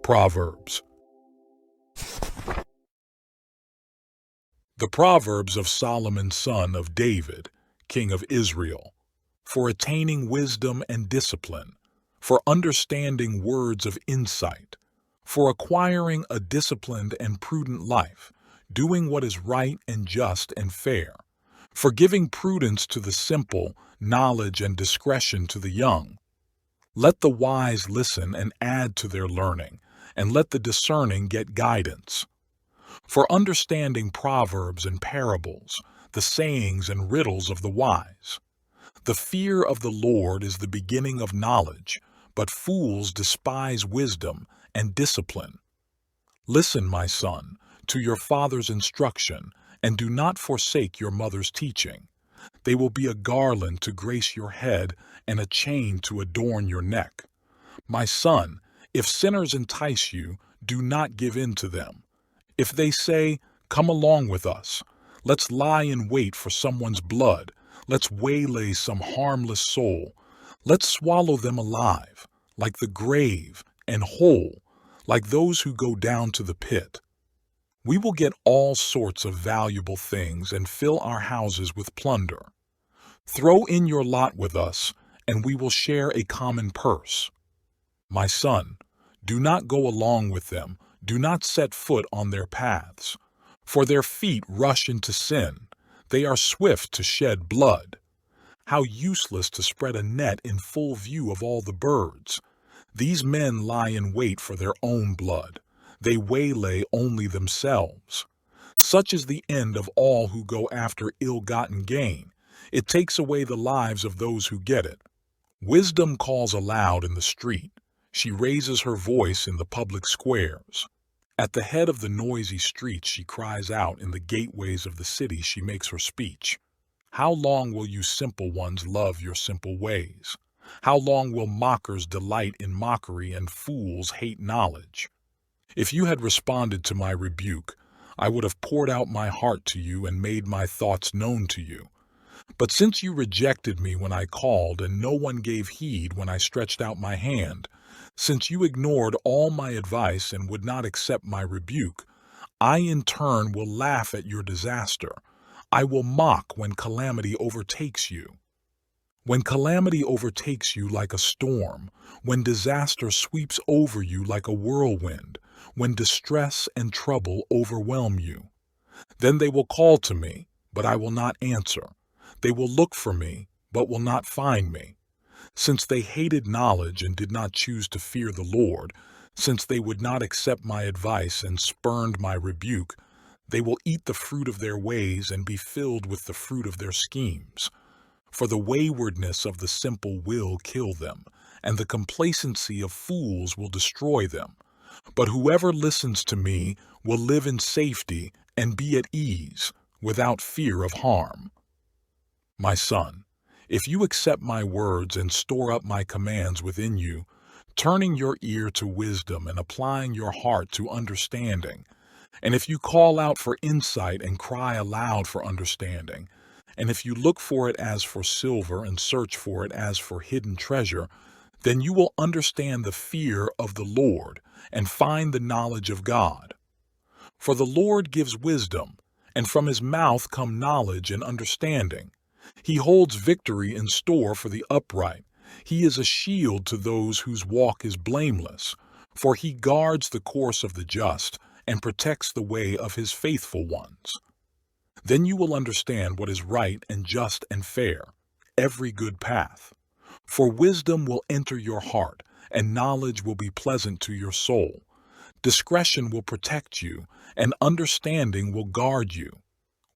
Proverbs. The Proverbs of Solomon son of David, king of Israel, for attaining wisdom and discipline, for understanding words of insight, for acquiring a disciplined and prudent life, doing what is right and just and fair, for giving prudence to the simple, knowledge and discretion to the young. Let the wise listen and add to their learning, and let the discerning get guidance. For understanding proverbs and parables, the sayings and riddles of the wise. The fear of the Lord is the beginning of knowledge, but fools despise wisdom and discipline. Listen, my son, to your father's instruction, and do not forsake your mother's teaching. They will be a garland to grace your head and a chain to adorn your neck. My son, if sinners entice you, do not give in to them. If they say, "Come along with us, let's lie in wait for someone's blood, let's waylay some harmless soul, let's swallow them alive, like the grave, and whole, like those who go down to the pit. We will get all sorts of valuable things and fill our houses with plunder. Throw in your lot with us, and we will share a common purse. My son, do not go along with them, do not set foot on their paths, for their feet rush into sin, they are swift to shed blood. How useless to spread a net in full view of all the birds. These men lie in wait for their own blood, they waylay only themselves. Such is the end of all who go after ill-gotten gain. It takes away the lives of those who get it. Wisdom calls aloud in the street. She raises her voice in the public squares. At the head of the noisy streets she cries out, in the gateways of the city she makes her speech. How long will you simple ones love your simple ways? How long will mockers delight in mockery and fools hate knowledge? If you had responded to my rebuke, I would have poured out my heart to you and made my thoughts known to you. But since you rejected me when I called and no one gave heed when I stretched out my hand, since you ignored all my advice and would not accept my rebuke, I in turn will laugh at your disaster. I will mock when calamity overtakes you. When calamity overtakes you like a storm, when disaster sweeps over you like a whirlwind, when distress and trouble overwhelm you. Then they will call to me, but I will not answer. They will look for me, but will not find me. Since they hated knowledge and did not choose to fear the Lord, since they would not accept my advice and spurned my rebuke, they will eat the fruit of their ways and be filled with the fruit of their schemes. For the waywardness of the simple will kill them, and the complacency of fools will destroy them. But whoever listens to me will live in safety and be at ease, without fear of harm. My son, if you accept my words and store up my commands within you, turning your ear to wisdom and applying your heart to understanding, and if you call out for insight and cry aloud for understanding, and if you look for it as for silver and search for it as for hidden treasure, then you will understand the fear of the Lord and find the knowledge of God. For the Lord gives wisdom, and from his mouth come knowledge and understanding. He holds victory in store for the upright. He is a shield to those whose walk is blameless, for he guards the course of the just and protects the way of his faithful ones. Then you will understand what is right and just and fair, every good path. For wisdom will enter your heart, and knowledge will be pleasant to your soul. Discretion will protect you, and understanding will guard you.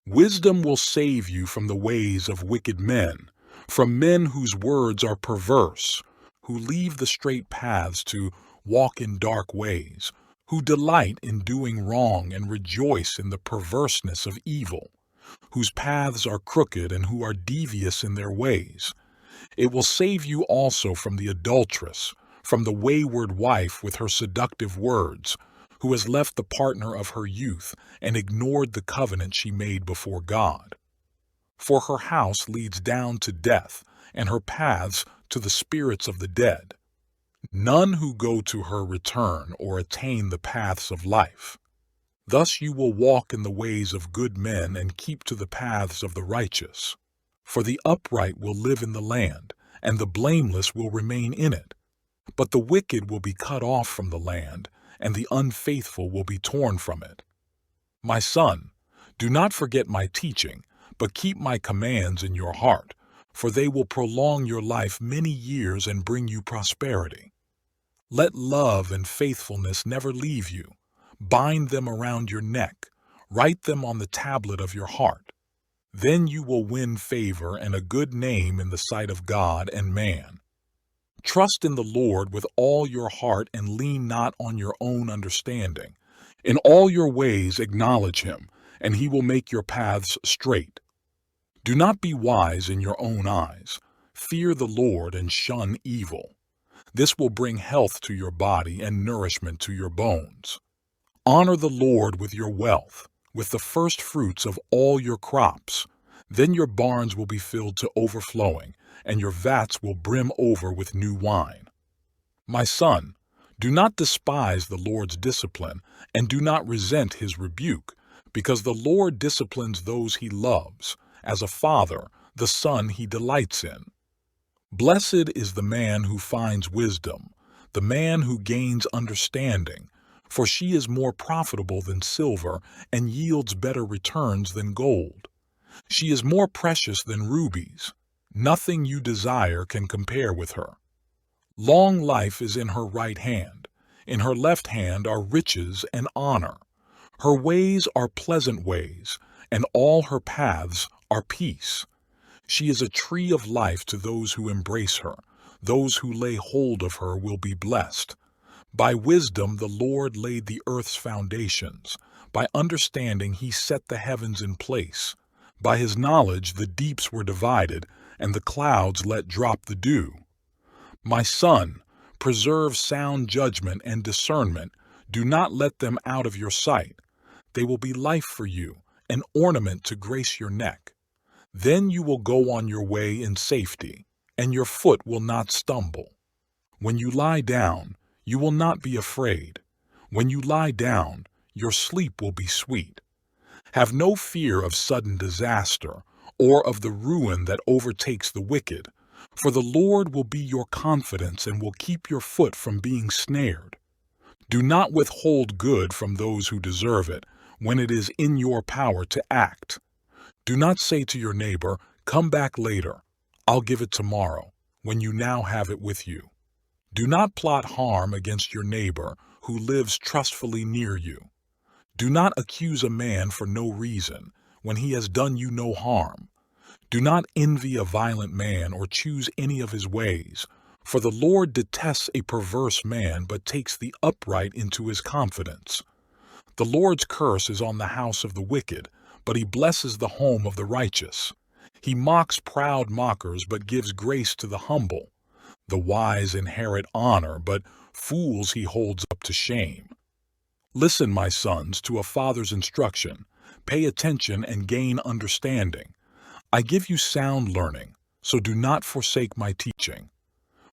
Wisdom will save you from the ways of wicked men, from men whose words are perverse, who leave the straight paths to walk in dark ways, who delight in doing wrong and rejoice in the perverseness of evil, whose paths are crooked and who are devious in their ways. It will save you also from the adulteress, from the wayward wife with her seductive words, who has left the partner of her youth and ignored the covenant she made before God. For her house leads down to death, and her paths to the spirits of the dead. None who go to her return or attain the paths of life. Thus you will walk in the ways of good men and keep to the paths of the righteous. For the upright will live in the land, and the blameless will remain in it. But the wicked will be cut off from the land, and the unfaithful will be torn from it. My son, do not forget my teaching, but keep my commands in your heart, for they will prolong your life many years and bring you prosperity. Let love and faithfulness never leave you. Bind them around your neck. Write them on the tablet of your heart. Then you will win favor and a good name in the sight of God and man. Trust in the Lord with all your heart and lean not on your own understanding. In all your ways acknowledge him, and he will make your paths straight. Do not be wise in your own eyes. Fear the Lord and shun evil. This will bring health to your body and nourishment to your bones. Honor the Lord with your wealth, with the first fruits of all your crops. Then your barns will be filled to overflowing, and your vats will brim over with new wine. My son, do not despise the Lord's discipline, and do not resent his rebuke, because the Lord disciplines those he loves. As a father, the son he delights in. Blessed is the man who finds wisdom, the man who gains understanding, for she is more profitable than silver and yields better returns than gold. She is more precious than rubies. Nothing you desire can compare with her. Long life is in her right hand. In her left hand are riches and honor. Her ways are pleasant ways, and all her paths are peace. She is a tree of life to those who embrace her. Those who lay hold of her will be blessed. By wisdom the Lord laid the earth's foundations. By understanding he set the heavens in place. By his knowledge the deeps were divided, and the clouds let drop the dew. My son, preserve sound judgment and discernment. Do not let them out of your sight. They will be life for you, an ornament to grace your neck. Then you will go on your way in safety, and your foot will not stumble. When you lie down, you will not be afraid. When you lie down, your sleep will be sweet. Have no fear of sudden disaster, or of the ruin that overtakes the wicked, for the Lord will be your confidence and will keep your foot from being snared. Do not withhold good from those who deserve it, when it is in your power to act. Do not say to your neighbor, "Come back later, I'll give it tomorrow," when you now have it with you. Do not plot harm against your neighbor who lives trustfully near you. Do not accuse a man for no reason, when he has done you no harm. Do not envy a violent man or choose any of his ways, for the Lord detests a perverse man but takes the upright into his confidence. The Lord's curse is on the house of the wicked, but he blesses the home of the righteous. He mocks proud mockers, but gives grace to the humble. The wise inherit honor, but fools he holds up to shame. Listen, my sons, to a father's instruction. Pay attention and gain understanding. I give you sound learning, so do not forsake my teaching.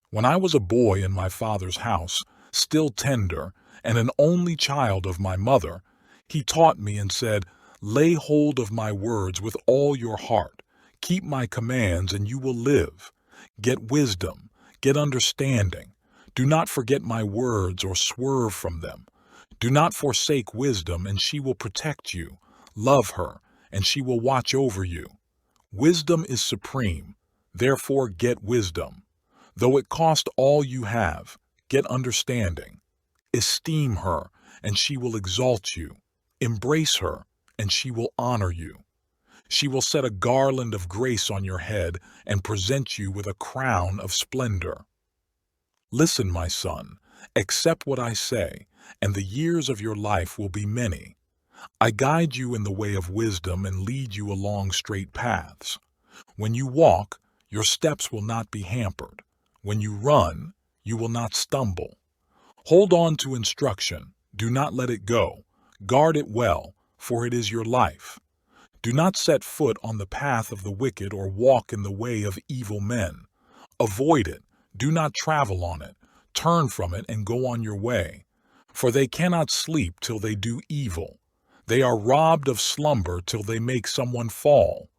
When I was a boy in my father's house, still tender, and an only child of my mother, he taught me and said, "Lay hold of my words with all your heart. Keep my commands, and you will live. Get wisdom, get understanding. Do not forget my words or swerve from them. Do not forsake wisdom, and she will protect you. Love her, and she will watch over you. Wisdom is supreme, therefore get wisdom. Though it cost all you have, get understanding. Esteem her, and she will exalt you. Embrace her, and she will honor you. She will set a garland of grace on your head and present you with a crown of splendor. Listen, my son, accept what I say, and the years of your life will be many. I guide you in the way of wisdom and lead you along straight paths. When you walk, your steps will not be hampered. When you run, you will not stumble. Hold on to instruction. Do not let it go. Guard it well, for it is your life. Do not set foot on the path of the wicked or walk in the way of evil men. Avoid it. Do not travel on it. Turn from it and go on your way, for they cannot sleep till they do evil. They are robbed of slumber till they make someone fall.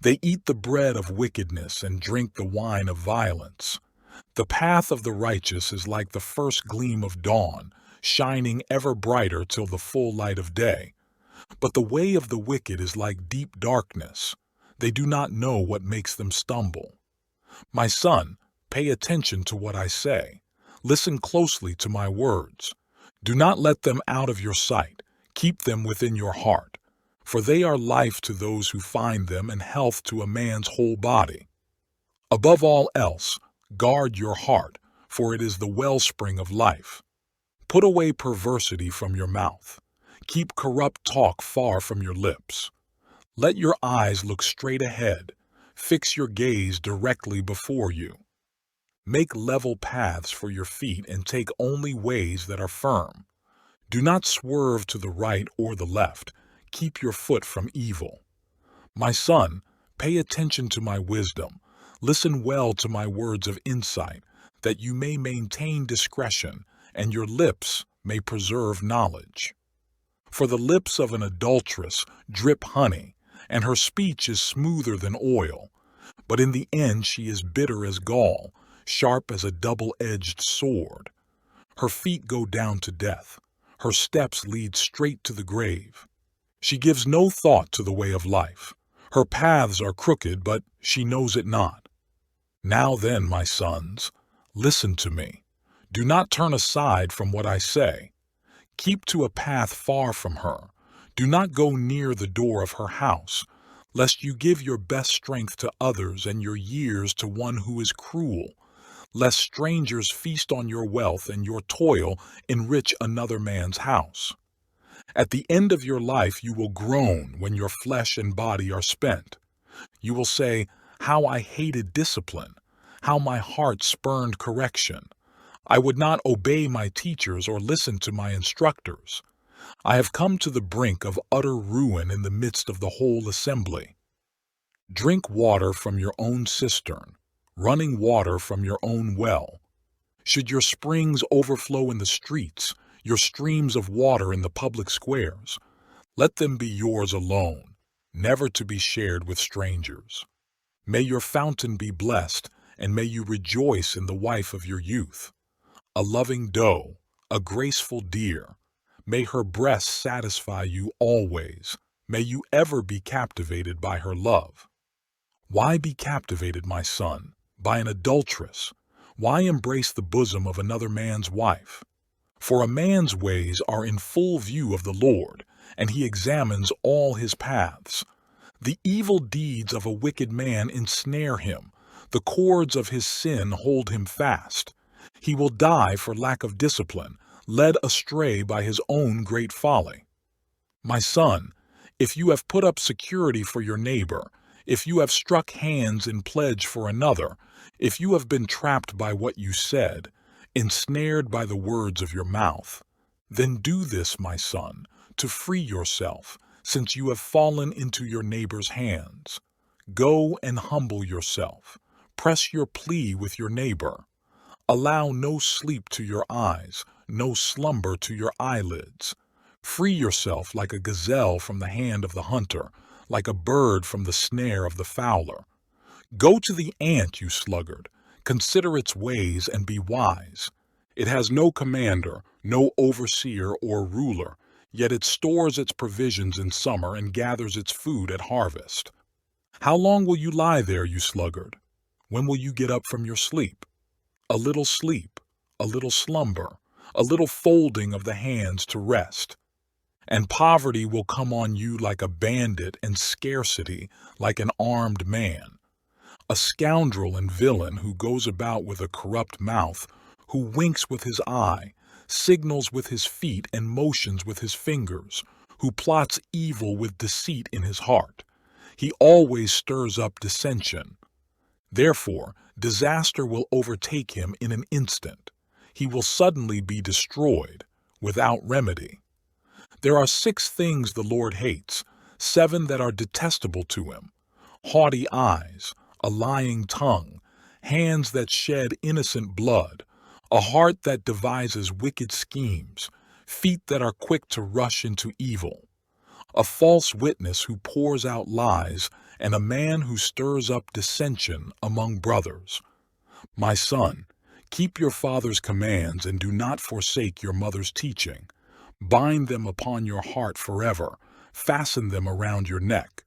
They eat the bread of wickedness and drink the wine of violence. The path of the righteous is like the first gleam of dawn, shining ever brighter till the full light of day. But the way of the wicked is like deep darkness. They do not know what makes them stumble. My son, pay attention to what I say. Listen closely to my words. Do not let them out of your sight. Keep them within your heart, for they are life to those who find them and health to a man's whole body. Above all else, guard your heart, for it is the wellspring of life. Put away perversity from your mouth. Keep corrupt talk far from your lips. Let your eyes look straight ahead. Fix your gaze directly before you. Make level paths for your feet and take only ways that are firm. Do not swerve to the right or the left. Keep your foot from evil. My son, pay attention to my wisdom. Listen well to my words of insight, that you may maintain discretion, and your lips may preserve knowledge. For the lips of an adulteress drip honey, and her speech is smoother than oil. But in the end she is bitter as gall, sharp as a double-edged sword. Her feet go down to death. Her steps lead straight to the grave. She gives no thought to the way of life. Her paths are crooked, but she knows it not. Now then, my sons, listen to me. Do not turn aside from what I say. Keep to a path far from her. Do not go near the door of her house, lest you give your best strength to others and your years to one who is cruel, lest strangers feast on your wealth and your toil enrich another man's house. At the end of your life you will groan when your flesh and body are spent. You will say, "How I hated discipline, how my heart spurned correction. I would not obey my teachers or listen to my instructors. I have come to the brink of utter ruin in the midst of the whole assembly." Drink water from your own cistern, running water from your own well. Should your springs overflow in the streets, your streams of water in the public squares, let them be yours alone, never to be shared with strangers. May your fountain be blessed, and may you rejoice in the wife of your youth. A loving doe, a graceful deer, may her breasts satisfy you always. May you ever be captivated by her love. Why be captivated, my son, by an adulteress? Why embrace the bosom of another man's wife? For a man's ways are in full view of the Lord, and he examines all his paths. The evil deeds of a wicked man ensnare him. The cords of his sin hold him fast. He will die for lack of discipline, led astray by his own great folly. My son, if you have put up security for your neighbor, if you have struck hands in pledge for another, if you have been trapped by what you said, ensnared by the words of your mouth, then do this, my son, to free yourself, since you have fallen into your neighbor's hands. Go and humble yourself. Press your plea with your neighbor. Allow no sleep to your eyes, no slumber to your eyelids. Free yourself like a gazelle from the hand of the hunter, like a bird from the snare of the fowler. Go to the ant, you sluggard. Consider its ways and be wise. It has no commander, no overseer or ruler, yet it stores its provisions in summer and gathers its food at harvest. How long will you lie there, you sluggard? When will you get up from your sleep? A little sleep, a little slumber, a little folding of the hands to rest. And poverty will come on you like a bandit, and scarcity like an armed man. A scoundrel and villain who goes about with a corrupt mouth, who winks with his eye, signals with his feet and motions with his fingers, who plots evil with deceit in his heart. He always stirs up dissension. Therefore, disaster will overtake him in an instant. He will suddenly be destroyed, without remedy. There are 6 things the Lord hates, 7 that are detestable to him: haughty eyes, a lying tongue, hands that shed innocent blood, a heart that devises wicked schemes, feet that are quick to rush into evil, a false witness who pours out lies, and a man who stirs up dissension among brothers. My son, keep your father's commands and do not forsake your mother's teaching. Bind them upon your heart forever, fasten them around your neck.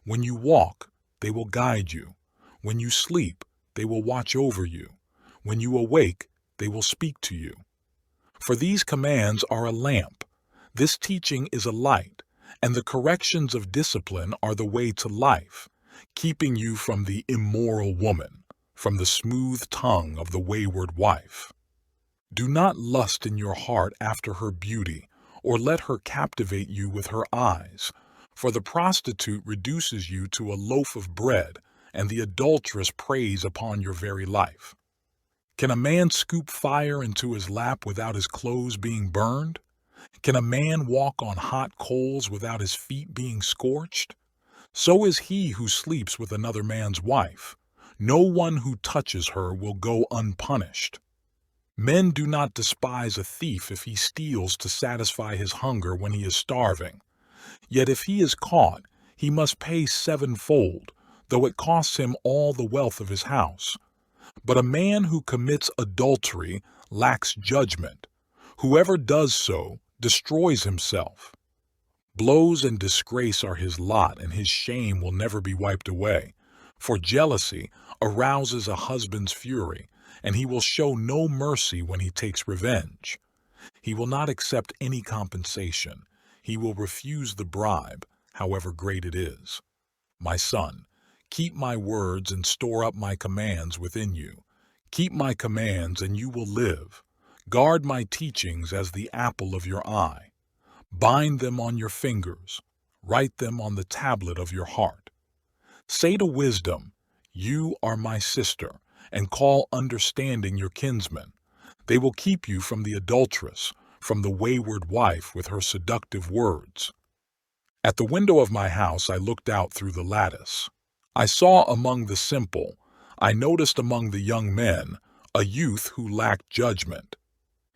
When you walk, they will guide you. When you sleep, they will watch over you. When you awake, they will speak to you. For these commands are a lamp, this teaching is a light, and the corrections of discipline are the way to life, keeping you from the immoral woman, from the smooth tongue of the wayward wife. Do not lust in your heart after her beauty, or let her captivate you with her eyes, for the prostitute reduces you to a loaf of bread, and the adulteress preys upon your very life. Can a man scoop fire into his lap without his clothes being burned? Can a man walk on hot coals without his feet being scorched? So is he who sleeps with another man's wife. No one who touches her will go unpunished. Men do not despise a thief if he steals to satisfy his hunger when he is starving. Yet if he is caught, he must pay sevenfold, though it costs him all the wealth of his house. But a man who commits adultery lacks judgment. Whoever does so destroys himself. Blows and disgrace are his lot, and his shame will never be wiped away. For jealousy arouses a husband's fury, and he will show no mercy when he takes revenge. He will not accept any compensation. He will refuse the bribe, however great it is. My son, keep my words and store up my commands within you. Keep my commands and you will live. Guard my teachings as the apple of your eye. Bind them on your fingers. Write them on the tablet of your heart. Say to wisdom, you are my sister, and call understanding your kinsman. They will keep you from the adulteress, from the wayward wife with her seductive words. At the window of my house I looked out through the lattice. I saw among the simple, I noticed among the young men, a youth who lacked judgment.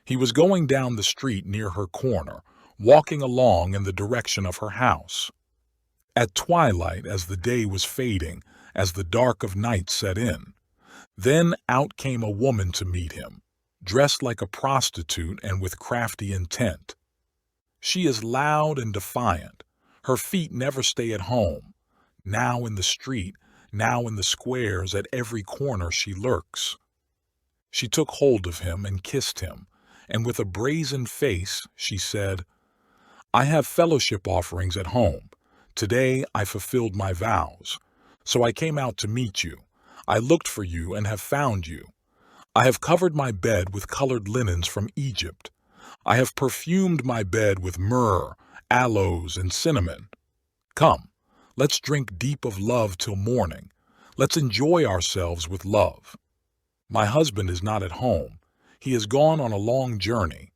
He was going down the street near her corner, walking along in the direction of her house. At twilight, as the day was fading, as the dark of night set in, then out came a woman to meet him, dressed like a prostitute and with crafty intent. She is loud and defiant. Her feet never stay at home. Now in the street, now in the squares, at every corner she lurks. She took hold of him and kissed him, and with a brazen face she said, I have fellowship offerings at home. Today I fulfilled my vows. So I came out to meet you. I looked for you and have found you. I have covered my bed with colored linens from Egypt. I have perfumed my bed with myrrh, aloes, and cinnamon. Come, let's drink deep of love till morning. Let's enjoy ourselves with love. My husband is not at home. He has gone on a long journey.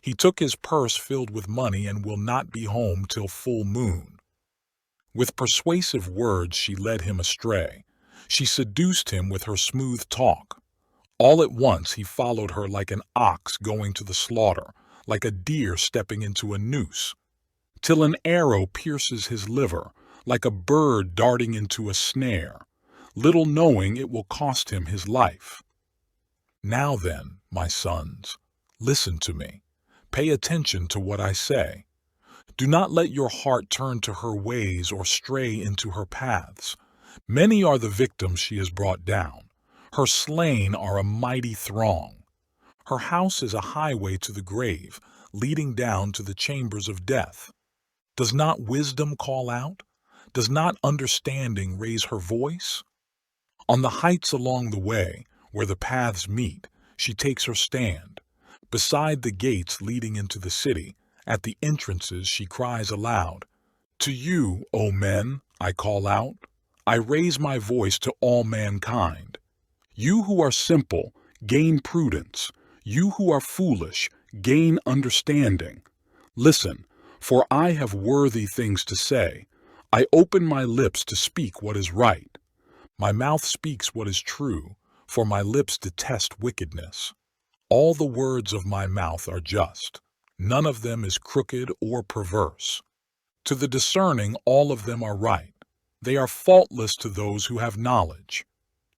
He took his purse filled with money and will not be home till full moon. With persuasive words she led him astray. She seduced him with her smooth talk. All at once he followed her like an ox going to the slaughter, like a deer stepping into a noose, till an arrow pierces his liver, like a bird darting into a snare, little knowing it will cost him his life. Now then, my sons, listen to me. Pay attention to what I say. Do not let your heart turn to her ways or stray into her paths. Many are the victims she has brought down. Her slain are a mighty throng. Her house is a highway to the grave, leading down to the chambers of death. Does not wisdom call out? Does not understanding raise her voice? On the heights along the way, where the paths meet, she takes her stand. Beside the gates leading into the city, at the entrances she cries aloud. To you, O men, I call out. I raise my voice to all mankind. You who are simple, gain prudence. You who are foolish, gain understanding. Listen, for I have worthy things to say. I open my lips to speak what is right. My mouth speaks what is true, for my lips detest wickedness. All the words of my mouth are just. None of them is crooked or perverse. To the discerning, all of them are right. They are faultless to those who have knowledge.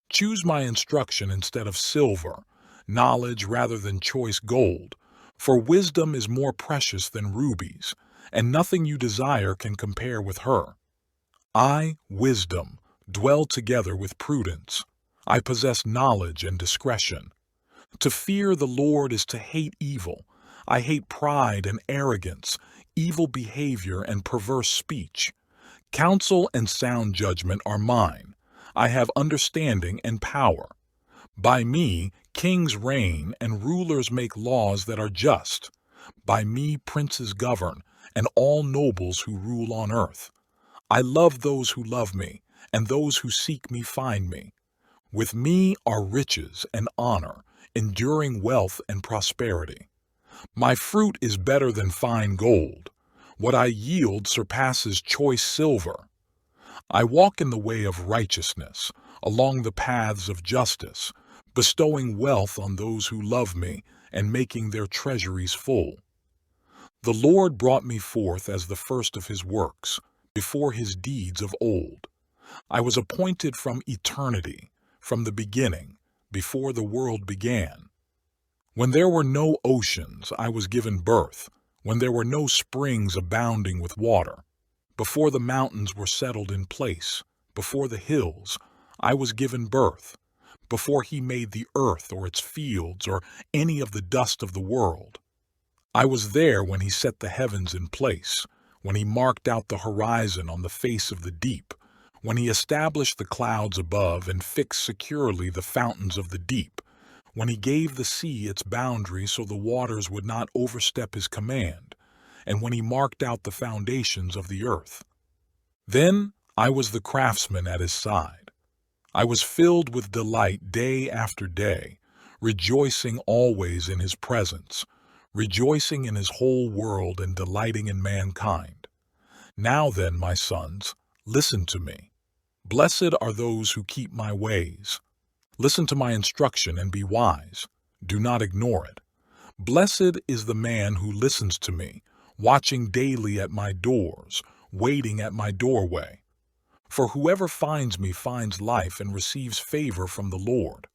Choose my instruction instead of silver, knowledge rather than choice gold, for wisdom is more precious than rubies, and nothing you desire can compare with her. I, wisdom, dwell together with prudence. I possess knowledge and discretion. To fear the Lord is to hate evil. I hate pride and arrogance, evil behavior and perverse speech. Counsel and sound judgment are mine. I have understanding and power. By me, kings reign and rulers make laws that are just. By me, princes govern and all nobles who rule on earth. I love those who love me, and those who seek me find me. With me are riches and honor, enduring wealth and prosperity. My fruit is better than fine gold. What I yield surpasses choice silver. I walk in the way of righteousness, along the paths of justice, bestowing wealth on those who love me and making their treasuries full. The Lord brought me forth as the first of his works, before his deeds of old. I was appointed from eternity, from the beginning, before the world began. When there were no oceans, I was given birth, when there were no springs abounding with water. Before the mountains were settled in place, before the hills, I was given birth, before he made the earth or its fields or any of the dust of the world. I was there when he set the heavens in place, when he marked out the horizon on the face of the deep, when he established the clouds above and fixed securely the fountains of the deep, when he gave the sea its boundary so the waters would not overstep his command, and when he marked out the foundations of the earth. Then I was the craftsman at his side. I was filled with delight day after day, rejoicing always in his presence, rejoicing in his whole world and delighting in mankind. Now then, my sons, listen to me. Blessed are those who keep my ways. Listen to my instruction and be wise. Do not ignore it. Blessed is the man who listens to me, watching daily at my doors, waiting at my doorway. For whoever finds me finds life and receives favor from the Lord.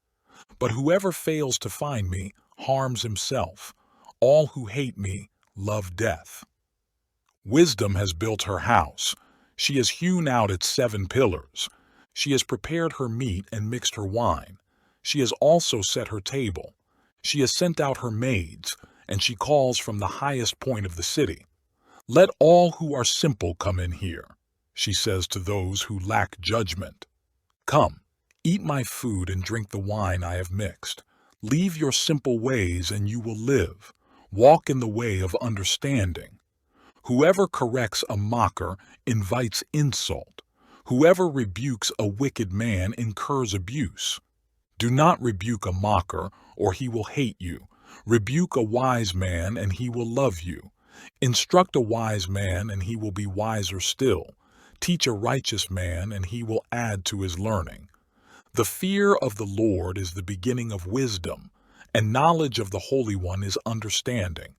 But whoever fails to find me harms himself. All who hate me love death. Wisdom has built her house. She has hewn out its 7 pillars. She has prepared her meat and mixed her wine. She has also set her table. She has sent out her maids, and she calls from the highest point of the city. Let all who are simple come in here, she says to those who lack judgment. Come, eat my food and drink the wine I have mixed. Leave your simple ways and you will live. Walk in the way of understanding. Whoever corrects a mocker invites insult. Whoever rebukes a wicked man incurs abuse. Do not rebuke a mocker, or he will hate you. Rebuke a wise man, and he will love you. Instruct a wise man, and he will be wiser still. Teach a righteous man, and he will add to his learning. The fear of the Lord is the beginning of wisdom, and knowledge of the Holy One is understanding.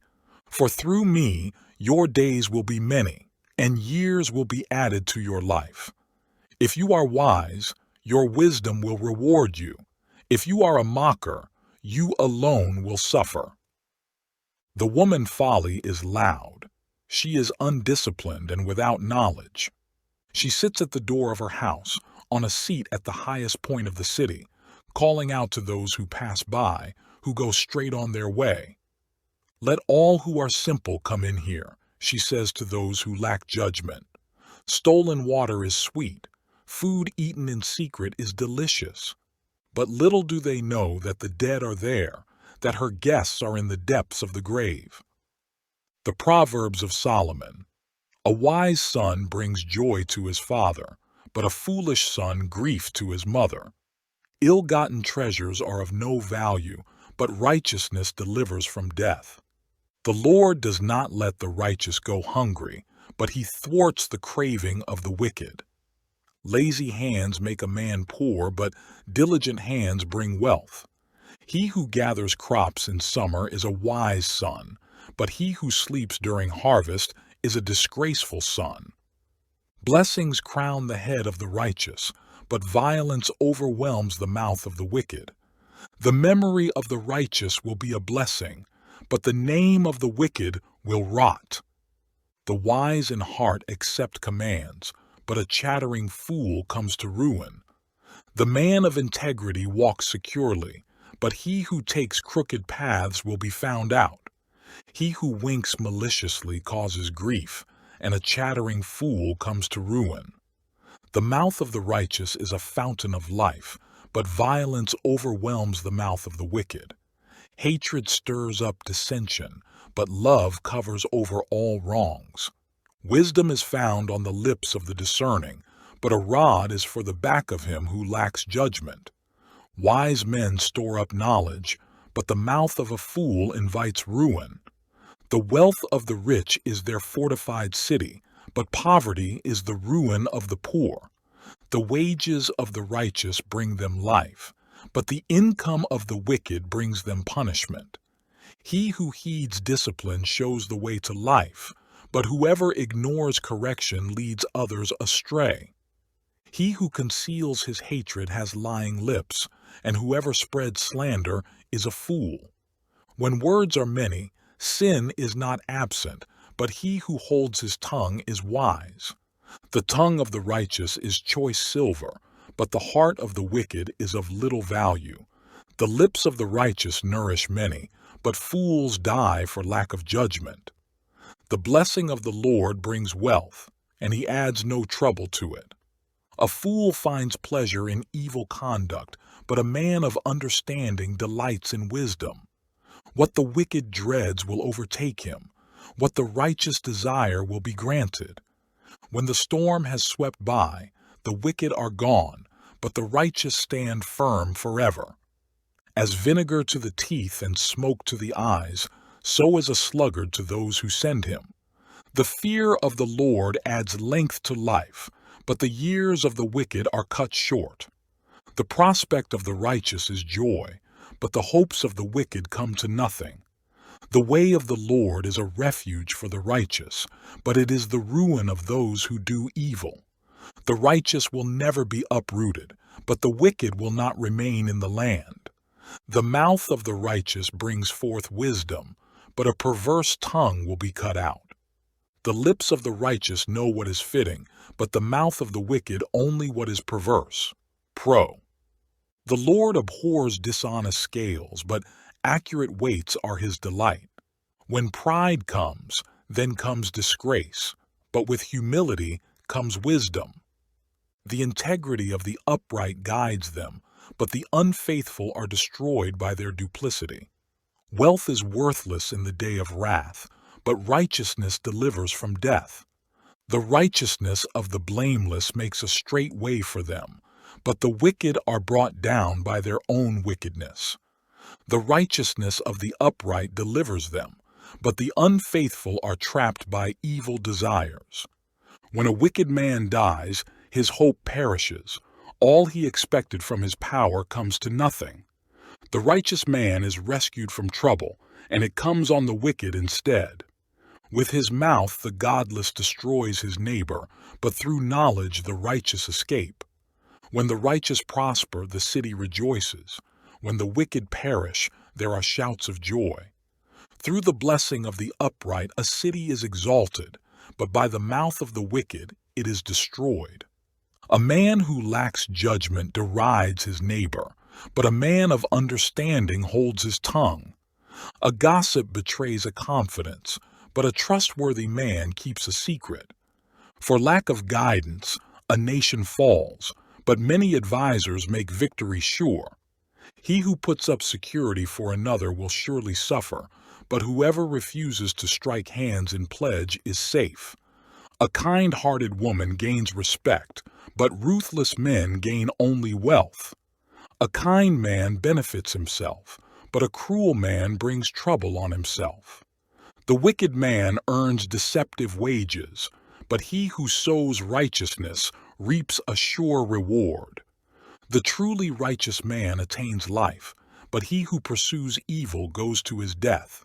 For through me your days will be many, and years will be added to your life. If you are wise, your wisdom will reward you. If you are a mocker, you alone will suffer. The woman folly is loud. She is undisciplined and without knowledge. She sits at the door of her house, on a seat at the highest point of the city, calling out to those who pass by, who go straight on their way. Let all who are simple come in here, she says to those who lack judgment. Stolen water is sweet. Food eaten in secret is delicious. But little do they know that the dead are there, that her guests are in the depths of the grave. The Proverbs of Solomon. A wise son brings joy to his father, but a foolish son grief to his mother. Ill-gotten treasures are of no value, but righteousness delivers from death. The Lord does not let the righteous go hungry, but he thwarts the craving of the wicked. Lazy hands make a man poor, but diligent hands bring wealth. He who gathers crops in summer is a wise son, but he who sleeps during harvest is a disgraceful son. Blessings crown the head of the righteous, but violence overwhelms the mouth of the wicked. The memory of the righteous will be a blessing, but the name of the wicked will rot. The wise in heart accept commands, but a chattering fool comes to ruin. The man of integrity walks securely, but he who takes crooked paths will be found out. He who winks maliciously causes grief, and a chattering fool comes to ruin. The mouth of the righteous is a fountain of life, but violence overwhelms the mouth of the wicked. Hatred stirs up dissension, but love covers over all wrongs. Wisdom is found on the lips of the discerning, but a rod is for the back of him who lacks judgment. Wise men store up knowledge, but the mouth of a fool invites ruin. The wealth of the rich is their fortified city, but poverty is the ruin of the poor. The wages of the righteous bring them life, but the income of the wicked brings them punishment. He who heeds discipline shows the way to life, but whoever ignores correction leads others astray. He who conceals his hatred has lying lips, and whoever spreads slander is a fool. When words are many, sin is not absent, but he who holds his tongue is wise. The tongue of the righteous is choice silver, but the heart of the wicked is of little value. The lips of the righteous nourish many, but fools die for lack of judgment. The blessing of the Lord brings wealth, and he adds no trouble to it. A fool finds pleasure in evil conduct, but a man of understanding delights in wisdom. What the wicked dreads will overtake him. What the righteous desire will be granted. When the storm has swept by, the wicked are gone, but the righteous stand firm forever. As vinegar to the teeth and smoke to the eyes, so is a sluggard to those who send him. The fear of the Lord adds length to life, but the years of the wicked are cut short. The prospect of the righteous is joy, but the hopes of the wicked come to nothing. The way of the Lord is a refuge for the righteous, but it is the ruin of those who do evil. The righteous will never be uprooted, but the wicked will not remain in the land. The mouth of the righteous brings forth wisdom, but a perverse tongue will be cut out. The lips of the righteous know what is fitting, but the mouth of the wicked only what is perverse. The Lord abhors dishonest scales, but accurate weights are his delight. When pride comes, then comes disgrace, but with humility comes wisdom. The integrity of the upright guides them, but the unfaithful are destroyed by their duplicity. Wealth is worthless in the day of wrath, but righteousness delivers from death. The righteousness of the blameless makes a straight way for them, but the wicked are brought down by their own wickedness. The righteousness of the upright delivers them, but the unfaithful are trapped by evil desires. When a wicked man dies, his hope perishes. All he expected from his power comes to nothing. The righteous man is rescued from trouble, and it comes on the wicked instead. With his mouth the godless destroys his neighbor, but through knowledge the righteous escape. When the righteous prosper, the city rejoices. When the wicked perish, there are shouts of joy. Through the blessing of the upright a city is exalted, but by the mouth of the wicked it is destroyed. A man who lacks judgment derides his neighbor, but a man of understanding holds his tongue. A gossip betrays a confidence, but a trustworthy man keeps a secret. For lack of guidance, a nation falls, but many advisers make victory sure. He who puts up security for another will surely suffer, but whoever refuses to strike hands in pledge is safe. A kind-hearted woman gains respect, but ruthless men gain only wealth. A kind man benefits himself, but a cruel man brings trouble on himself. The wicked man earns deceptive wages, but he who sows righteousness reaps a sure reward. The truly righteous man attains life, but he who pursues evil goes to his death.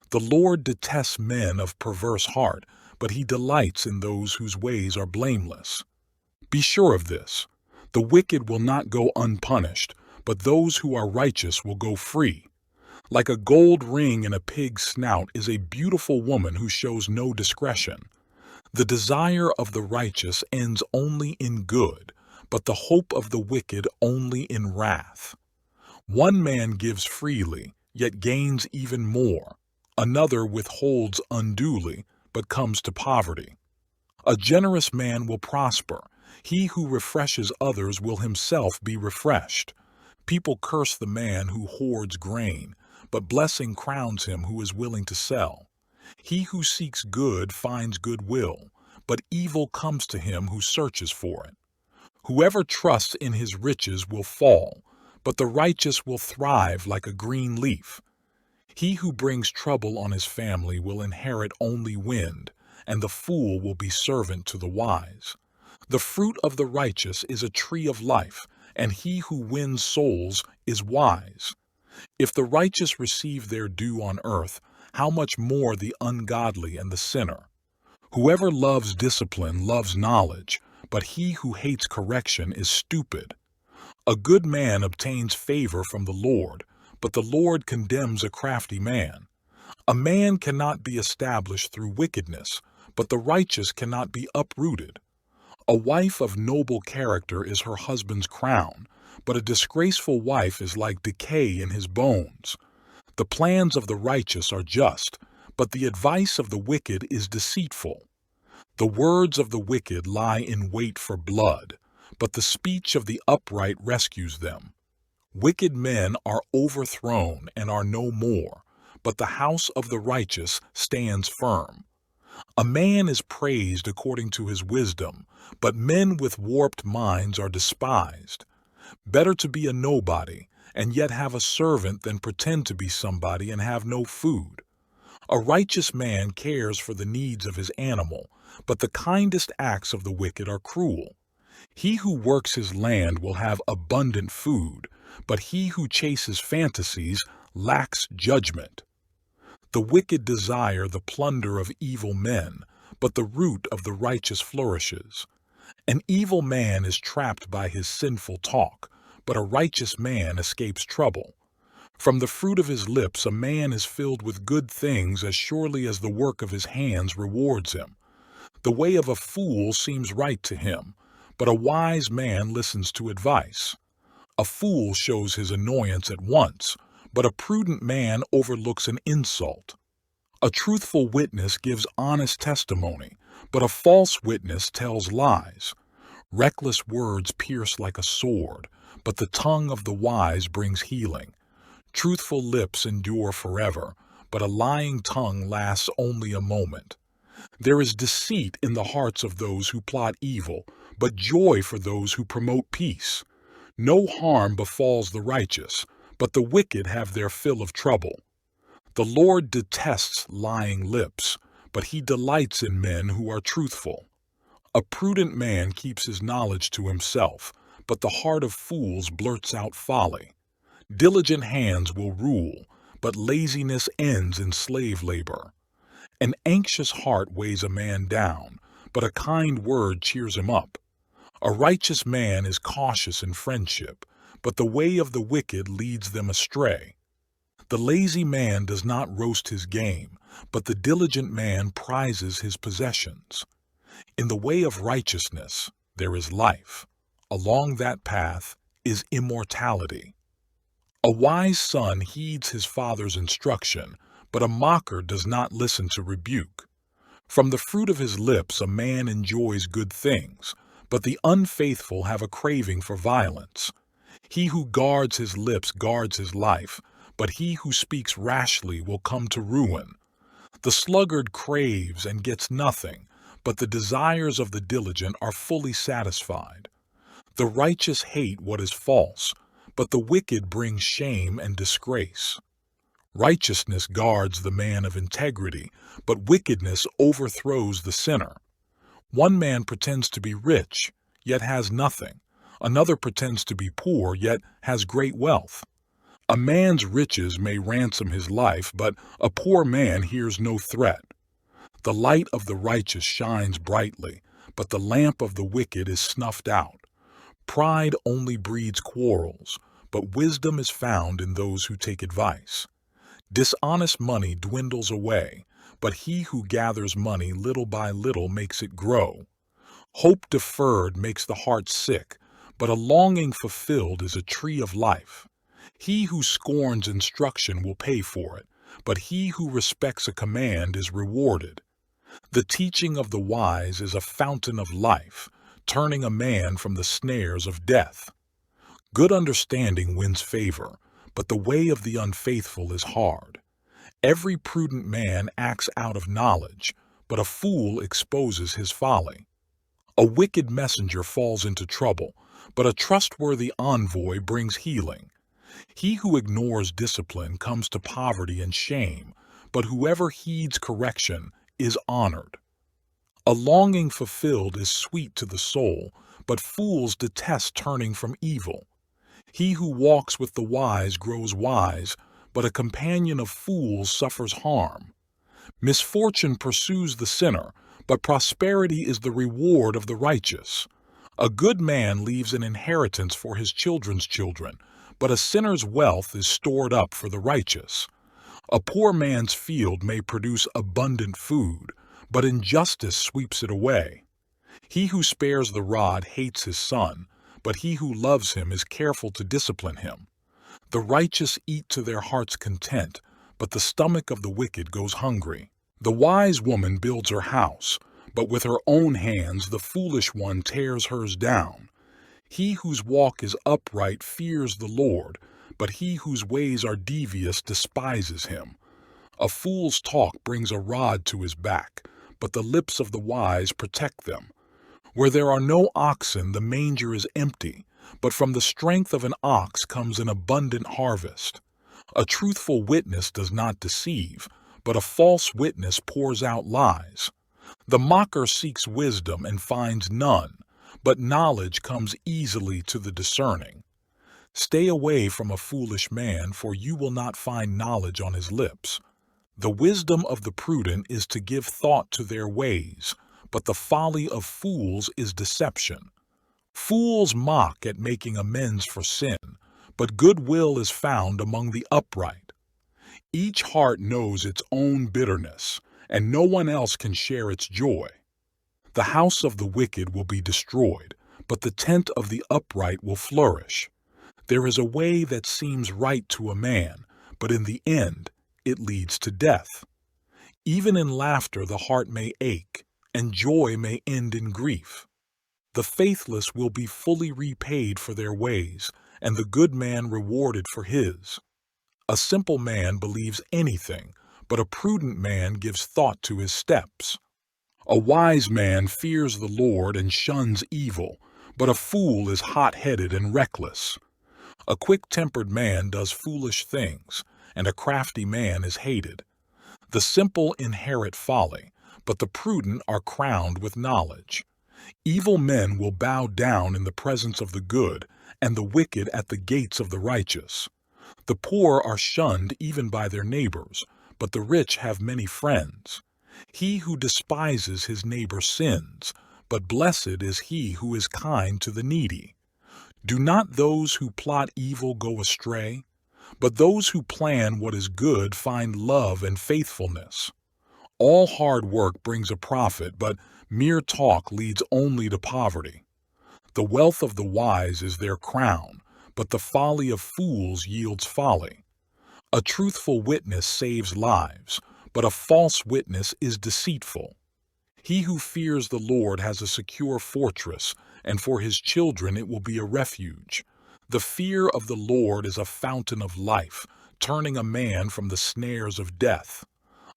The Lord detests men of perverse heart, but he delights in those whose ways are blameless. Be sure of this: the wicked will not go unpunished, but those who are righteous will go free. Like a gold ring in a pig's snout is a beautiful woman who shows no discretion. The desire of the righteous ends only in good, but the hope of the wicked only in wrath. One man gives freely, yet gains even more. Another withholds unduly, but comes to poverty. A generous man will prosper. He who refreshes others will himself be refreshed. People curse the man who hoards grain, but blessing crowns him who is willing to sell. He who seeks good finds goodwill, but evil comes to him who searches for it. Whoever trusts in his riches will fall, but the righteous will thrive like a green leaf. He who brings trouble on his family will inherit only wind, and the fool will be servant to the wise. The fruit of the righteous is a tree of life, and he who wins souls is wise. If the righteous receive their due on earth, how much more the ungodly and the sinner? Whoever loves discipline loves knowledge, but he who hates correction is stupid. A good man obtains favor from the Lord, but the Lord condemns a crafty man. A man cannot be established through wickedness, but the righteous cannot be uprooted. A wife of noble character is her husband's crown, but a disgraceful wife is like decay in his bones. The plans of the righteous are just, but the advice of the wicked is deceitful. The words of the wicked lie in wait for blood, but the speech of the upright rescues them. Wicked men are overthrown and are no more, but the house of the righteous stands firm. A man is praised according to his wisdom, but men with warped minds are despised. Better to be a nobody and yet have a servant than pretend to be somebody and have no food. A righteous man cares for the needs of his animal, but the kindest acts of the wicked are cruel. He who works his land will have abundant food, but he who chases fantasies lacks judgment. The wicked desire the plunder of evil men, but the root of the righteous flourishes. An evil man is trapped by his sinful talk, but a righteous man escapes trouble. From the fruit of his lips a man is filled with good things as surely as the work of his hands rewards him. The way of a fool seems right to him, but a wise man listens to advice. A fool shows his annoyance at once, but a prudent man overlooks an insult. A truthful witness gives honest testimony, but a false witness tells lies. Reckless words pierce like a sword, but the tongue of the wise brings healing. Truthful lips endure forever, but a lying tongue lasts only a moment. There is deceit in the hearts of those who plot evil, but joy for those who promote peace. No harm befalls the righteous, but the wicked have their fill of trouble. The Lord detests lying lips, but he delights in men who are truthful. A prudent man keeps his knowledge to himself, but the heart of fools blurts out folly. Diligent hands will rule, but laziness ends in slave labor. An anxious heart weighs a man down, but a kind word cheers him up. A righteous man is cautious in friendship, but the way of the wicked leads them astray. The lazy man does not roast his game, but the diligent man prizes his possessions. In the way of righteousness there is life. Along that path is immortality. A wise son heeds his father's instruction, but a mocker does not listen to rebuke. From the fruit of his lips a man enjoys good things, but the unfaithful have a craving for violence. He who guards his lips guards his life, but he who speaks rashly will come to ruin. The sluggard craves and gets nothing, but the desires of the diligent are fully satisfied. The righteous hate what is false, but the wicked bring shame and disgrace. Righteousness guards the man of integrity, but wickedness overthrows the sinner. One man pretends to be rich, yet has nothing. Another pretends to be poor, yet has great wealth. A man's riches may ransom his life, but a poor man hears no threat. The light of the righteous shines brightly, but the lamp of the wicked is snuffed out. Pride only breeds quarrels, but wisdom is found in those who take advice. Dishonest money dwindles away, but he who gathers money little by little makes it grow. Hope deferred makes the heart sick, but a longing fulfilled is a tree of life. He who scorns instruction will pay for it, but he who respects a command is rewarded. The teaching of the wise is a fountain of life, turning a man from the snares of death. Good understanding wins favor, but the way of the unfaithful is hard. Every prudent man acts out of knowledge, but a fool exposes his folly. A wicked messenger falls into trouble, but a trustworthy envoy brings healing. He who ignores discipline comes to poverty and shame, but whoever heeds correction is honored. A longing fulfilled is sweet to the soul, but fools detest turning from evil. He who walks with the wise grows wise, but a companion of fools suffers harm. Misfortune pursues the sinner, but prosperity is the reward of the righteous. A good man leaves an inheritance for his children's children, but a sinner's wealth is stored up for the righteous. A poor man's field may produce abundant food, but injustice sweeps it away. He who spares the rod hates his son, but he who loves him is careful to discipline him. The righteous eat to their heart's content, but the stomach of the wicked goes hungry. The wise woman builds her house, but with her own hands the foolish one tears hers down. He whose walk is upright fears the Lord, but he whose ways are devious despises him. A fool's talk brings a rod to his back, but the lips of the wise protect them. Where there are no oxen, the manger is empty, but from the strength of an ox comes an abundant harvest. A truthful witness does not deceive, but a false witness pours out lies. The mocker seeks wisdom and finds none, but knowledge comes easily to the discerning. Stay away from a foolish man, for you will not find knowledge on his lips. The wisdom of the prudent is to give thought to their ways, but the folly of fools is deception. Fools mock at making amends for sin, but goodwill is found among the upright. Each heart knows its own bitterness, and no one else can share its joy. The house of the wicked will be destroyed, but the tent of the upright will flourish. There is a way that seems right to a man, but in the end it leads to death. Even in laughter the heart may ache, and joy may end in grief. The faithless will be fully repaid for their ways, and the good man rewarded for his. A simple man believes anything, but a prudent man gives thought to his steps. A wise man fears the Lord and shuns evil, but a fool is hot-headed and reckless. A quick-tempered man does foolish things, and a crafty man is hated. The simple inherit folly, but the prudent are crowned with knowledge. Evil men will bow down in the presence of the good, and the wicked at the gates of the righteous. The poor are shunned even by their neighbors, but the rich have many friends. He who despises his neighbor sins, but blessed is he who is kind to the needy. Do not those who plot evil go astray? But those who plan what is good find love and faithfulness. All hard work brings a profit, but mere talk leads only to poverty. The wealth of the wise is their crown, but the folly of fools yields folly. A truthful witness saves lives, but a false witness is deceitful. He who fears the Lord has a secure fortress, and for his children it will be a refuge. The fear of the Lord is a fountain of life, turning a man from the snares of death.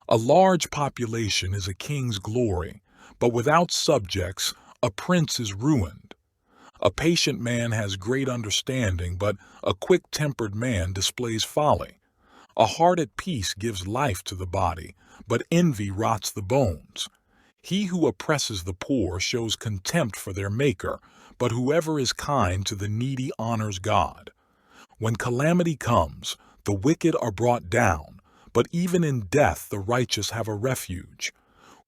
A large population is a king's glory, but without subjects, a prince is ruined. A patient man has great understanding, but a quick-tempered man displays folly. A heart at peace gives life to the body, but envy rots the bones. He who oppresses the poor shows contempt for their Maker, but whoever is kind to the needy honors God. When calamity comes, The wicked are brought down, but even in death the righteous have a refuge.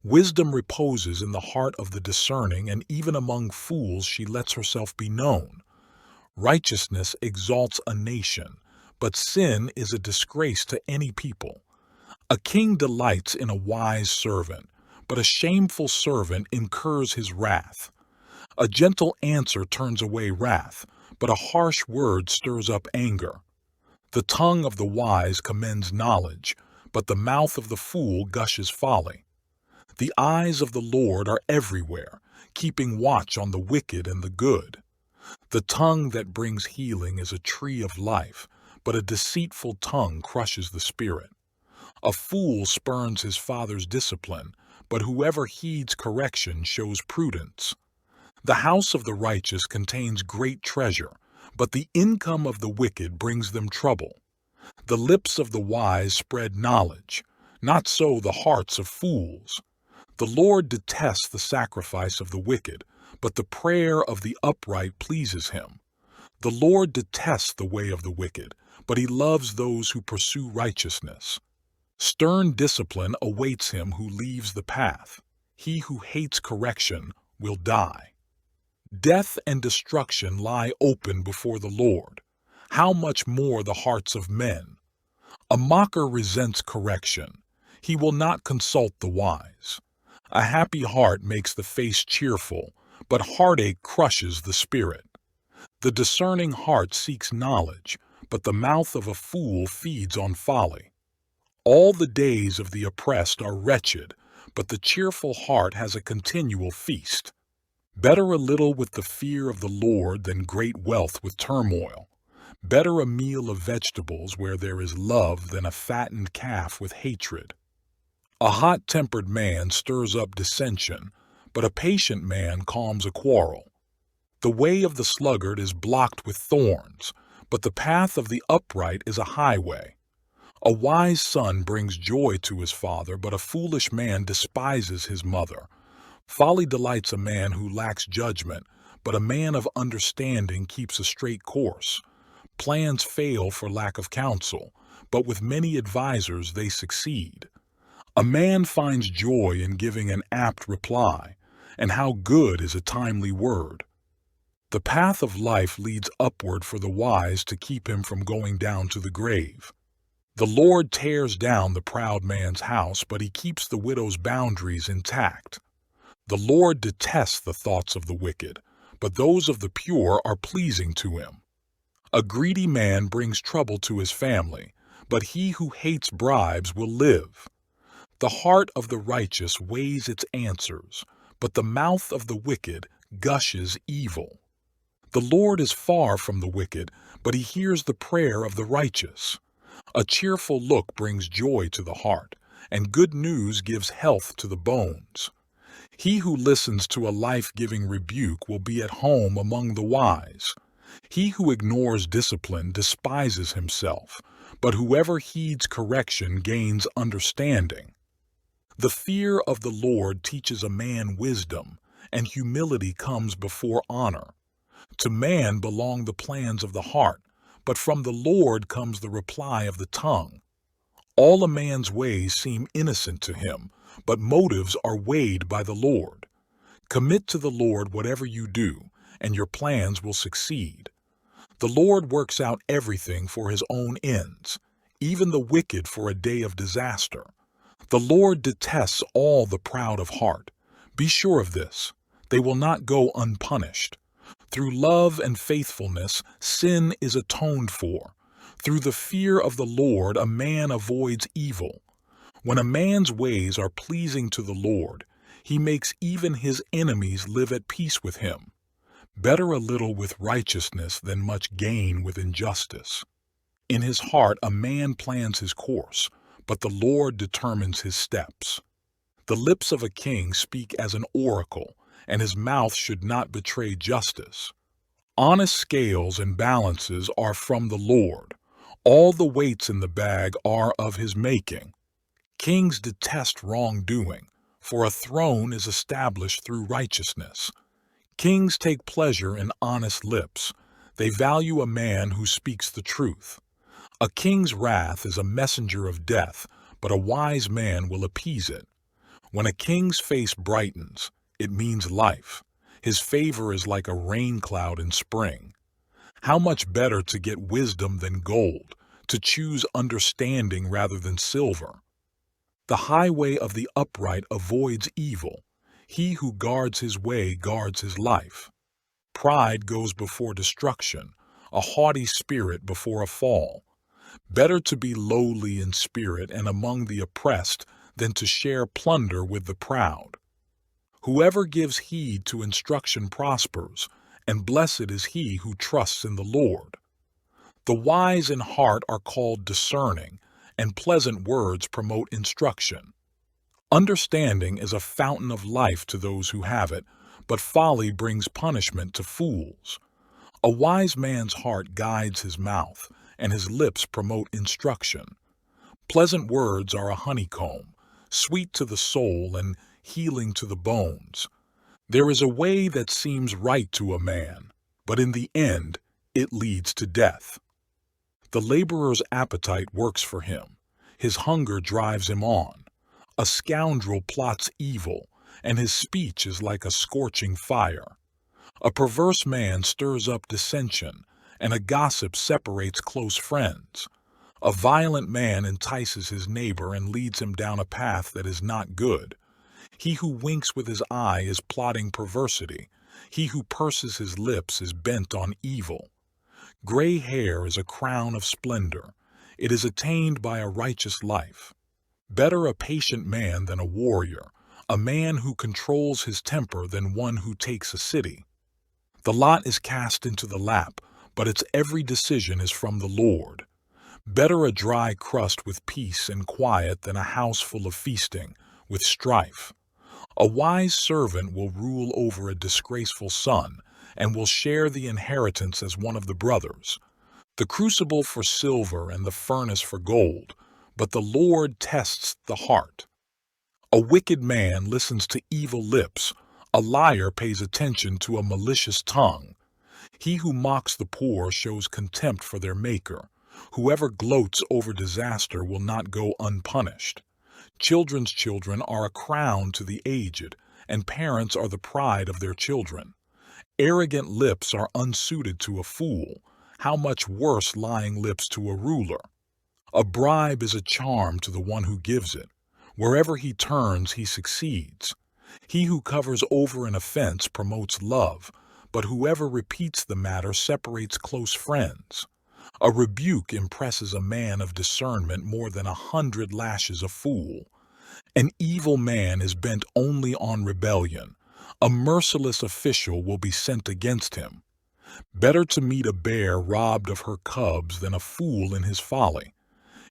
Wisdom reposes in the heart of the discerning, and even among fools she lets herself be known. Righteousness exalts a nation, but sin is a disgrace to any people. A king delights in a wise servant, but a shameful servant incurs his wrath. A gentle answer turns away wrath, but a harsh word stirs up anger. The tongue of the wise commends knowledge, but the mouth of the fool gushes folly. The eyes of the Lord are everywhere, keeping watch on the wicked and the good. The tongue that brings healing is a tree of life, but a deceitful tongue crushes the spirit. A fool spurns his father's discipline, but whoever heeds correction shows prudence. The house of the righteous contains great treasure, but the income of the wicked brings them trouble. The lips of the wise spread knowledge, not so the hearts of fools. The Lord detests the sacrifice of the wicked, but the prayer of the upright pleases him. The Lord detests the way of the wicked, but he loves those who pursue righteousness. Stern discipline awaits him who leaves the path. He who hates correction will die. Death and destruction lie open before the Lord. How much more the hearts of men? A mocker resents correction. He will not consult the wise. A happy heart makes the face cheerful, but heartache crushes the spirit. The discerning heart seeks knowledge, but the mouth of a fool feeds on folly. All the days of the oppressed are wretched, but the cheerful heart has a continual feast. Better a little with the fear of the Lord than great wealth with turmoil. Better a meal of vegetables where there is love than a fattened calf with hatred. A hot-tempered man stirs up dissension, but a patient man calms a quarrel. The way of the sluggard is blocked with thorns, but the path of the upright is a highway. A wise son brings joy to his father, but a foolish man despises his mother. Folly delights a man who lacks judgment, but a man of understanding keeps a straight course. Plans fail for lack of counsel, but with many advisers they succeed. A man finds joy in giving an apt reply, and how good is a timely word. The path of life leads upward for the wise to keep him from going down to the grave. The Lord tears down the proud man's house, but he keeps the widow's boundaries intact. The Lord detests the thoughts of the wicked, but those of the pure are pleasing to him. A greedy man brings trouble to his family, but he who hates bribes will live. The heart of the righteous weighs its answers, but the mouth of the wicked gushes evil. The Lord is far from the wicked, but he hears the prayer of the righteous. A cheerful look brings joy to the heart, and good news gives health to the bones. He who listens to a life-giving rebuke will be at home among the wise. He who ignores discipline despises himself, but whoever heeds correction gains understanding. The fear of the Lord teaches a man wisdom, and humility comes before honor. To man belong the plans of the heart, but from the Lord comes the reply of the tongue. All a man's ways seem innocent to him, but motives are weighed by the Lord. Commit to the Lord whatever you do, and your plans will succeed. The Lord works out everything for his own ends, even the wicked for a day of disaster. The Lord detests all the proud of heart. Be sure of this, they will not go unpunished. Through love and faithfulness, sin is atoned for. Through the fear of the Lord, a man avoids evil. When a man's ways are pleasing to the Lord, he makes even his enemies live at peace with him. Better a little with righteousness than much gain with injustice. In his heart a man plans his course, but the Lord determines his steps. The lips of a king speak as an oracle, and his mouth should not betray justice. Honest scales and balances are from the Lord. All the weights in the bag are of his making. Kings detest wrongdoing, for a throne is established through righteousness. Kings take pleasure in honest lips. They value a man who speaks the truth. A king's wrath is a messenger of death, but a wise man will appease it. When a king's face brightens, it means life. His favor is like a rain cloud in spring. How much better to get wisdom than gold, to choose understanding rather than silver. The highway of the upright avoids evil. He who guards his way guards his life. Pride goes before destruction, a haughty spirit before a fall. Better to be lowly in spirit and among the oppressed than to share plunder with the proud. Whoever gives heed to instruction prospers, and blessed is he who trusts in the Lord. The wise in heart are called discerning, and pleasant words promote instruction. Understanding is a fountain of life to those who have it, but folly brings punishment to fools. A wise man's heart guides his mouth, and his lips promote instruction. Pleasant words are a honeycomb, sweet to the soul and healing to the bones. There is a way that seems right to a man, but in the end it leads to death. The laborer's appetite works for him. His hunger drives him on. A scoundrel plots evil, and his speech is like a scorching fire. A perverse man stirs up dissension, and a gossip separates close friends. A violent man entices his neighbor and leads him down a path that is not good. He who winks with his eye is plotting perversity. He who purses his lips is bent on evil. Gray hair is a crown of splendor. It is attained by a righteous life. Better a patient man than a warrior, a man who controls his temper than one who takes a city. The lot is cast into the lap, but its every decision is from the Lord. Better a dry crust with peace and quiet than a house full of feasting, with strife. A wise servant will rule over a disgraceful son, and will share the inheritance as one of the brothers. The crucible for silver and the furnace for gold, but the Lord tests the heart. A wicked man listens to evil lips. A liar pays attention to a malicious tongue. He who mocks the poor shows contempt for their maker. Whoever gloats over disaster will not go unpunished. Children's children are a crown to the aged, and parents are the pride of their children. Arrogant lips are unsuited to a fool. How much worse lying lips to a ruler? A bribe is a charm to the one who gives it. Wherever he turns, he succeeds. He who covers over an offense promotes love, but whoever repeats the matter separates close friends. A rebuke impresses a man of discernment more than 100 lashes a fool. An evil man is bent only on rebellion. A merciless official will be sent against him. Better to meet a bear robbed of her cubs than a fool in his folly.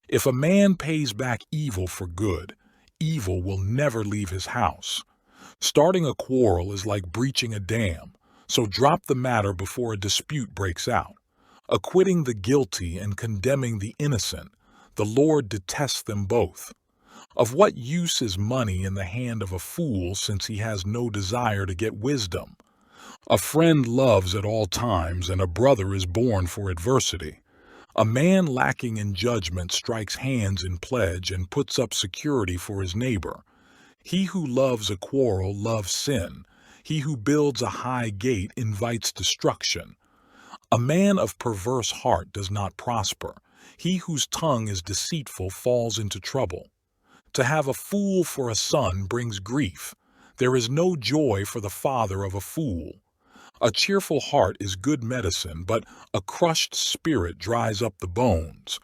If a man pays back evil for good, evil will never leave his house. Starting a quarrel is like breaching a dam, so drop the matter before a dispute breaks out. Acquitting the guilty and condemning the innocent, the Lord detests them both. Of what use is money in the hand of a fool since he has no desire to get wisdom? A friend loves at all times, and a brother is born for adversity. A man lacking in judgment strikes hands in pledge and puts up security for his neighbor. He who loves a quarrel loves sin. He who builds a high gate invites destruction. A man of perverse heart does not prosper. He whose tongue is deceitful falls into trouble. To have a fool for a son brings grief. There is no joy for the father of a fool. A cheerful heart is good medicine, but a crushed spirit dries up the bones.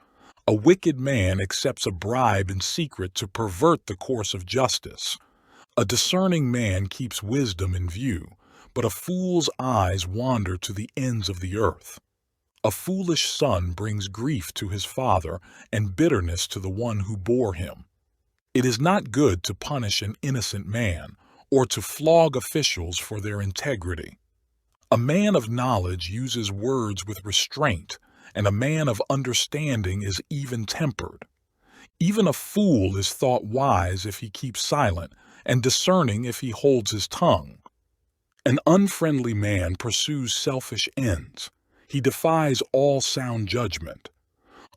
A wicked man accepts a bribe in secret to pervert the course of justice. A discerning man keeps wisdom in view, but a fool's eyes wander to the ends of the earth. A foolish son brings grief to his father and bitterness to the one who bore him. It is not good to punish an innocent man or to flog officials for their integrity. A man of knowledge uses words with restraint, and a man of understanding is even-tempered. Even a fool is thought wise if he keeps silent, and discerning if he holds his tongue. An unfriendly man pursues selfish ends. He defies all sound judgment.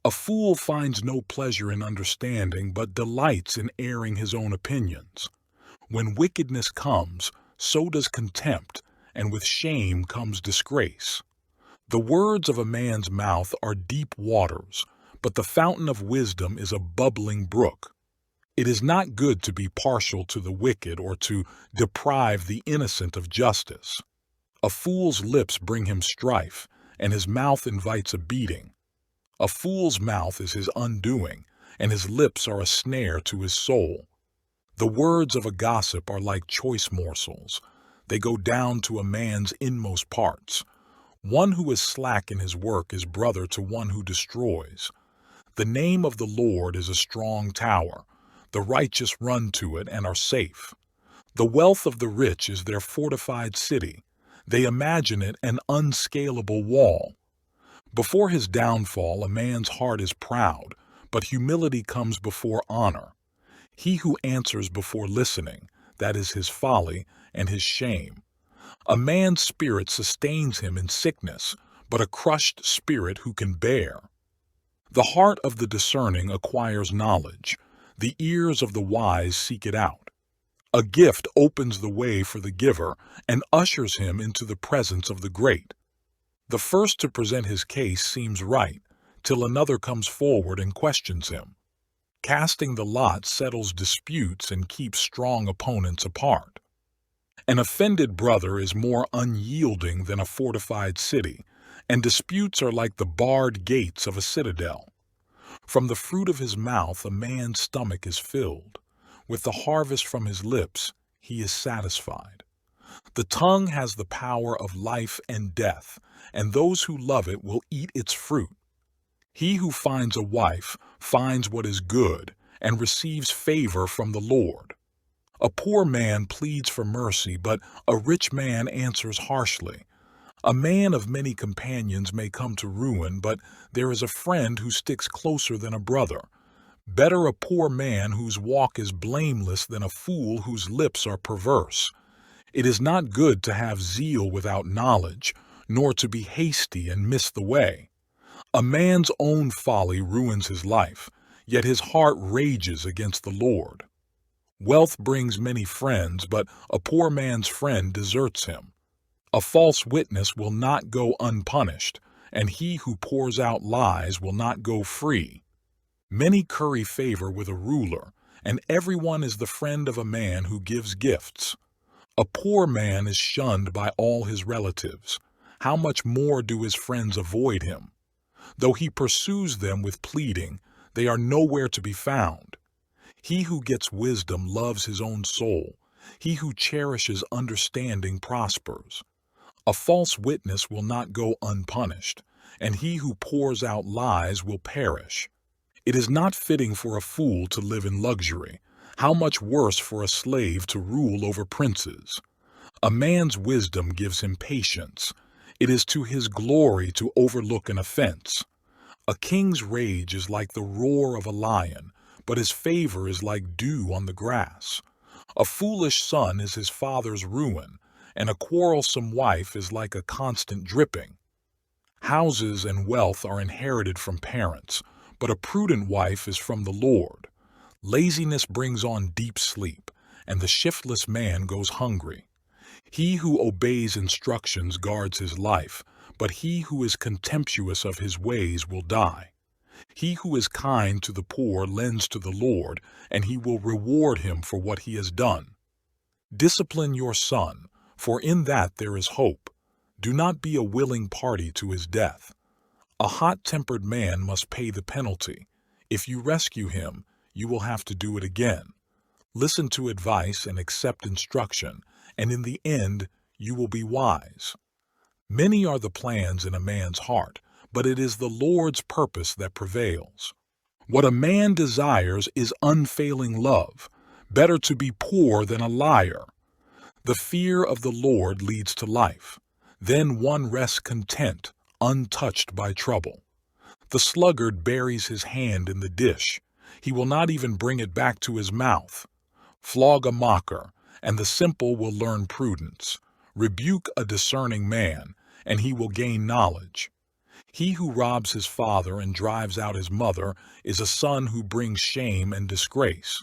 A fool finds no pleasure in understanding, but delights in airing his own opinions. When wickedness comes, so does contempt, and with shame comes disgrace. The words of a man's mouth are deep waters, but the fountain of wisdom is a bubbling brook. It is not good to be partial to the wicked or to deprive the innocent of justice. A fool's lips bring him strife, and his mouth invites a beating. A fool's mouth is his undoing, and his lips are a snare to his soul. The words of a gossip are like choice morsels. They go down to a man's inmost parts. One who is slack in his work is brother to one who destroys. The name of the Lord is a strong tower. The righteous run to it and are safe. The wealth of the rich is their fortified city. They imagine it an unscalable wall. Before his downfall, a man's heart is proud, but humility comes before honor. He who answers before listening, that is his folly and his shame. A man's spirit sustains him in sickness, but a crushed spirit who can bear. The heart of the discerning acquires knowledge. The ears of the wise seek it out. A gift opens the way for the giver and ushers him into the presence of the great. The first to present his case seems right, till another comes forward and questions him. Casting the lot settles disputes and keeps strong opponents apart. An offended brother is more unyielding than a fortified city, and disputes are like the barred gates of a citadel. From the fruit of his mouth a man's stomach is filled. With the harvest from his lips he is satisfied. The tongue has the power of life and death, and those who love it will eat its fruit. He who finds a wife finds what is good and receives favor from the Lord. A poor man pleads for mercy, but a rich man answers harshly. A man of many companions may come to ruin, but there is a friend who sticks closer than a brother. Better a poor man whose walk is blameless than a fool whose lips are perverse. It is not good to have zeal without knowledge, nor to be hasty and miss the way. A man's own folly ruins his life, yet his heart rages against the Lord. Wealth brings many friends, but a poor man's friend deserts him. A false witness will not go unpunished, and he who pours out lies will not go free. Many curry favor with a ruler, and everyone is the friend of a man who gives gifts. A poor man is shunned by all his relatives. How much more do his friends avoid him? Though he pursues them with pleading, they are nowhere to be found. He who gets wisdom loves his own soul. He who cherishes understanding prospers. A false witness will not go unpunished, and he who pours out lies will perish. It is not fitting for a fool to live in luxury. How much worse for a slave to rule over princes? A man's wisdom gives him patience. It is to his glory to overlook an offense. A king's rage is like the roar of a lion, but his favor is like dew on the grass. A foolish son is his father's ruin, and a quarrelsome wife is like a constant dripping. Houses and wealth are inherited from parents, but a prudent wife is from the Lord. Laziness brings on deep sleep, and the shiftless man goes hungry. He who obeys instructions guards his life, but he who is contemptuous of his ways will die. He who is kind to the poor lends to the Lord, and he will reward him for what he has done. Discipline your son, for in that there is hope. Do not be a willing party to his death. A hot-tempered man must pay the penalty. If you rescue him, you will have to do it again. Listen to advice and accept instruction, and in the end you will be wise. Many are the plans in a man's heart, but it is the Lord's purpose that prevails. What a man desires is unfailing love. Better to be poor than a liar. The fear of the Lord leads to life. Then one rests content, untouched by trouble. The sluggard buries his hand in the dish. He will not even bring it back to his mouth. Flog a mocker, and the simple will learn prudence. Rebuke a discerning man, and he will gain knowledge. He who robs his father and drives out his mother is a son who brings shame and disgrace.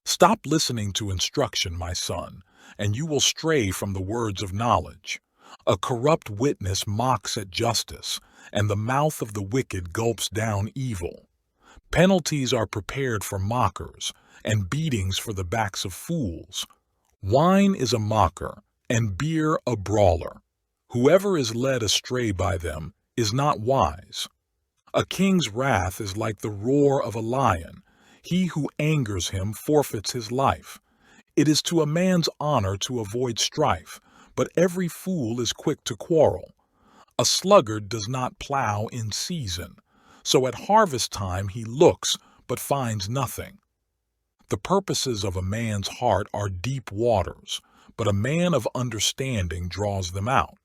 Stop listening to instruction, my son, and you will stray from the words of knowledge. A corrupt witness mocks at justice, and the mouth of the wicked gulps down evil. Penalties are prepared for mockers, and beatings for the backs of fools. Wine is a mocker, and beer a brawler. Whoever is led astray by them is not wise. A king's wrath is like the roar of a lion. He who angers him forfeits his life. It is to a man's honor to avoid strife, but every fool is quick to quarrel. A sluggard does not plow in season, so at harvest time he looks but finds nothing. The purposes of a man's heart are deep waters, but a man of understanding draws them out.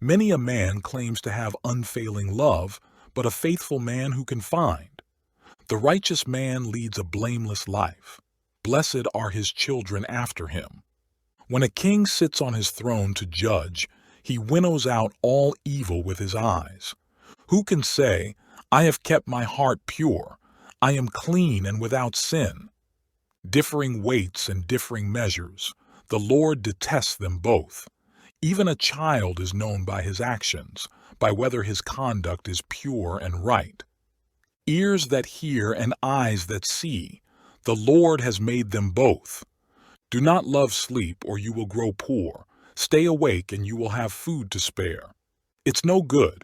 Many a man claims to have unfailing love, but a faithful man who can find? The righteous man leads a blameless life. Blessed are his children after him. When a king sits on his throne to judge, he winnows out all evil with his eyes. Who can say, I have kept my heart pure, I am clean and without sin? Differing weights and differing measures, the Lord detests them both. Even a child is known by his actions, by whether his conduct is pure and right. Ears that hear and eyes that see, the Lord has made them both. Do not love sleep or you will grow poor. Stay awake and you will have food to spare. It's no good,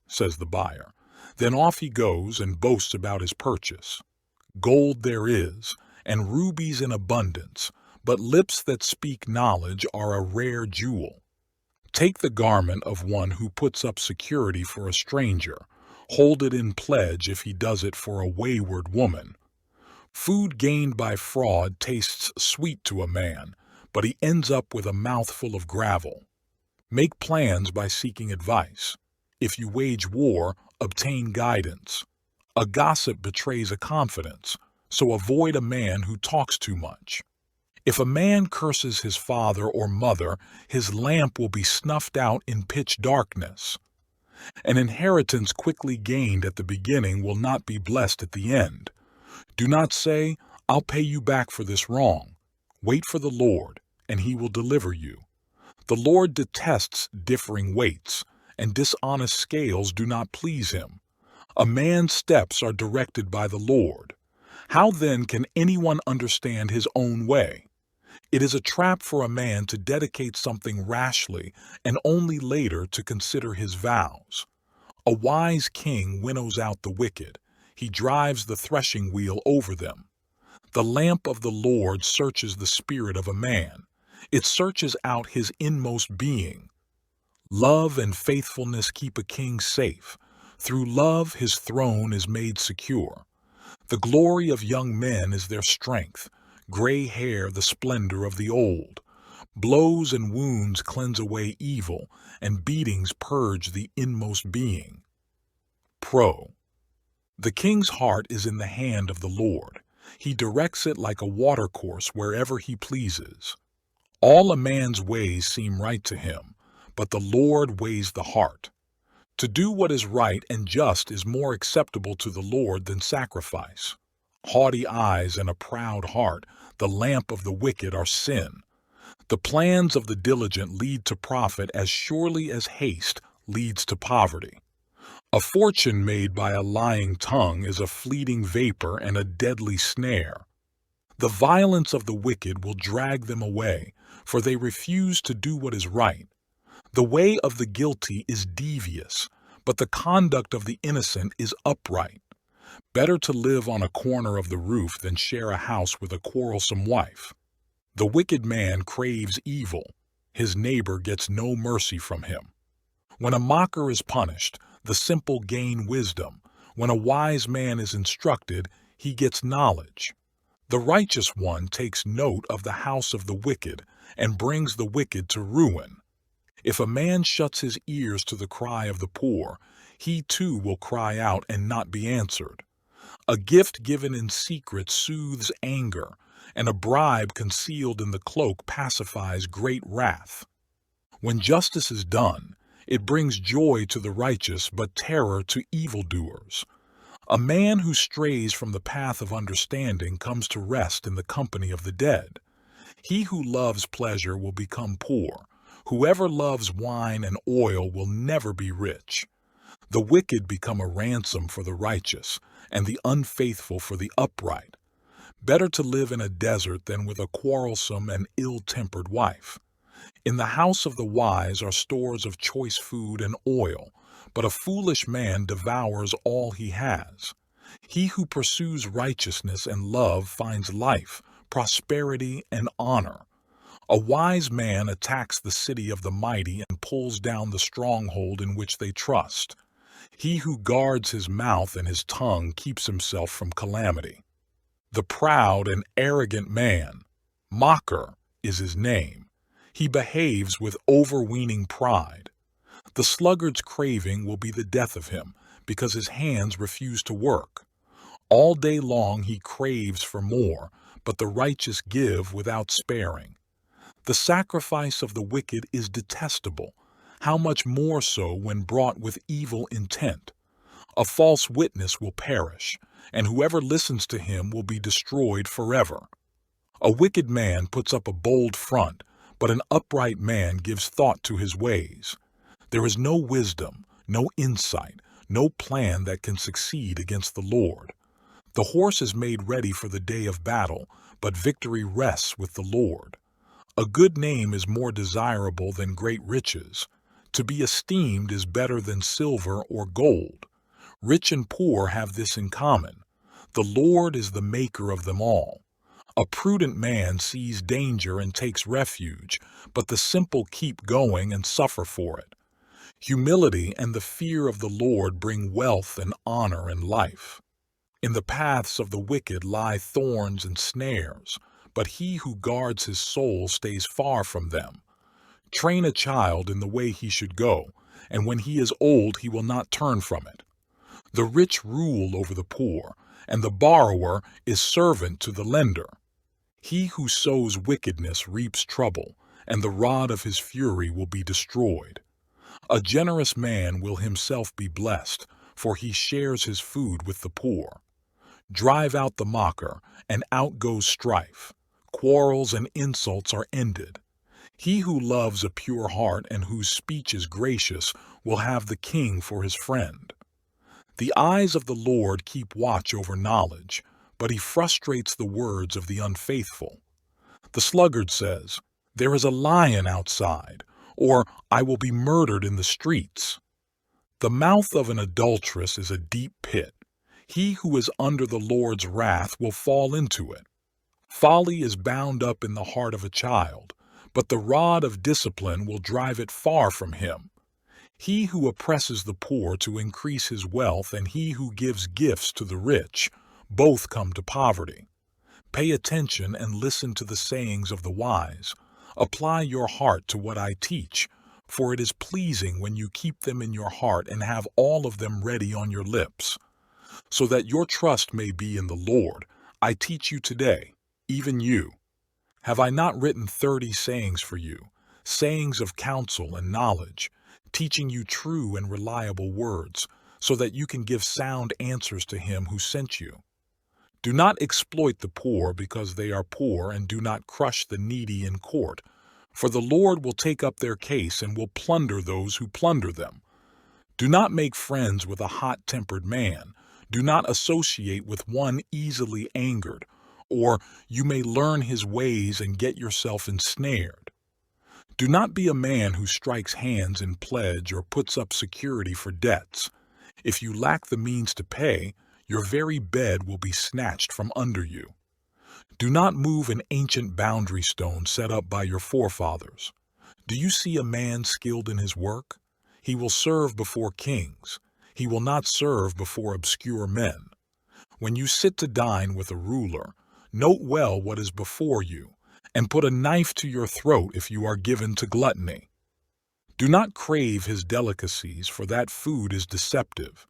says the buyer. Then off he goes and boasts about his purchase. Gold there is, and rubies in abundance, but lips that speak knowledge are a rare jewel. Take the garment of one who puts up security for a stranger. Hold it in pledge if he does it for a wayward woman. Food gained by fraud tastes sweet to a man, but he ends up with a mouthful of gravel. Make plans by seeking advice. If you wage war, obtain guidance. A gossip betrays a confidence, so avoid a man who talks too much. If a man curses his father or mother, his lamp will be snuffed out in pitch darkness. An inheritance quickly gained at the beginning will not be blessed at the end. Do not say, I'll pay you back for this wrong. Wait for the Lord, and he will deliver you. The Lord detests differing weights, and dishonest scales do not please him. A man's steps are directed by the Lord. How then can anyone understand his own way? It is a trap for a man to dedicate something rashly and only later to consider his vows. A wise king winnows out the wicked. He drives the threshing wheel over them. The lamp of the Lord searches the spirit of a man. It searches out his inmost being. Love and faithfulness keep a king safe. Through love his throne is made secure. The glory of young men is their strength. Gray hair the splendor of the old. Blows and wounds cleanse away evil, and beatings purge the inmost being. Pro. The king's heart is in the hand of the Lord. He directs it like a watercourse wherever he pleases. All a man's ways seem right to him, but the Lord weighs the heart. To do what is right and just is more acceptable to the Lord than sacrifice. Haughty eyes and a proud heart, the lamp of the wicked, are sin. The plans of the diligent lead to profit as surely as haste leads to poverty. A fortune made by a lying tongue is a fleeting vapor and a deadly snare. The violence of the wicked will drag them away, for they refuse to do what is right. The way of the guilty is devious, but the conduct of the innocent is upright. Better to live on a corner of the roof than share a house with a quarrelsome wife. The wicked man craves evil. His neighbor gets no mercy from him. When a mocker is punished, the simple gain wisdom. When a wise man is instructed, he gets knowledge. The righteous one takes note of the house of the wicked and brings the wicked to ruin. If a man shuts his ears to the cry of the poor, he too will cry out and not be answered. A gift given in secret soothes anger, and a bribe concealed in the cloak pacifies great wrath. When justice is done, It brings joy to the righteous, but terror to evildoers. A man who strays from the path of understanding comes to rest in the company of the dead. He who loves pleasure will become poor. Whoever loves wine and oil will never be rich. The wicked become a ransom for the righteous, and the unfaithful for the upright. Better to live in a desert than with a quarrelsome and ill-tempered wife. In the house of the wise are stores of choice food and oil, but a foolish man devours all he has. He who pursues righteousness and love finds life, prosperity, and honor. A wise man attacks the city of the mighty and pulls down the stronghold in which they trust. He who guards his mouth and his tongue keeps himself from calamity. The proud and arrogant man, mocker, is his name. He behaves with overweening pride. The sluggard's craving will be the death of him, because his hands refuse to work. All day long he craves for more, but the righteous give without sparing. The sacrifice of the wicked is detestable, how much more so when brought with evil intent. A false witness will perish, and whoever listens to him will be destroyed forever. A wicked man puts up a bold front, but an upright man gives thought to his ways. There is no wisdom, no insight, no plan that can succeed against the Lord. The horse is made ready for the day of battle, but victory rests with the Lord. A good name is more desirable than great riches. To be esteemed is better than silver or gold. Rich and poor have this in common. The Lord is the maker of them all. A prudent man sees danger and takes refuge, but the simple keep going and suffer for it. Humility and the fear of the Lord bring wealth and honor and life. In the paths of the wicked lie thorns and snares, but he who guards his soul stays far from them. Train a child in the way he should go, and when he is old he will not turn from it. The rich rule over the poor, and the borrower is servant to the lender. He who sows wickedness reaps trouble, and the rod of his fury will be destroyed. A generous man will himself be blessed, for he shares his food with the poor. Drive out the mocker, and out goes strife. Quarrels and insults are ended. He who loves a pure heart and whose speech is gracious will have the king for his friend. The eyes of the Lord keep watch over knowledge, but he frustrates the words of the unfaithful. The sluggard says, "There is a lion outside," or "I will be murdered in the streets." The mouth of an adulteress is a deep pit. He who is under the Lord's wrath will fall into it. Folly is bound up in the heart of a child, but the rod of discipline will drive it far from him. He who oppresses the poor to increase his wealth and he who gives gifts to the rich, both come to poverty. Pay attention and listen to the sayings of the wise. Apply your heart to what I teach, for it is pleasing when you keep them in your heart and have all of them ready on your lips. So that your trust may be in the Lord, I teach you today, even you. Have I not written 30 sayings for you, sayings of counsel and knowledge, teaching you true and reliable words, so that you can give sound answers to him who sent you? Do not exploit the poor because they are poor, and do not crush the needy in court, for the Lord will take up their case and will plunder those who plunder them. Do not make friends with a hot-tempered man. Do not associate with one easily angered, or you may learn his ways and get yourself ensnared. Do not be a man who strikes hands in pledge or puts up security for debts. If you lack the means to pay, your very bed will be snatched from under you. Do not move an ancient boundary stone set up by your forefathers. Do you see a man skilled in his work? He will serve before kings. He will not serve before obscure men. When you sit to dine with a ruler, note well what is before you, and put a knife to your throat if you are given to gluttony. Do not crave his delicacies, for that food is deceptive.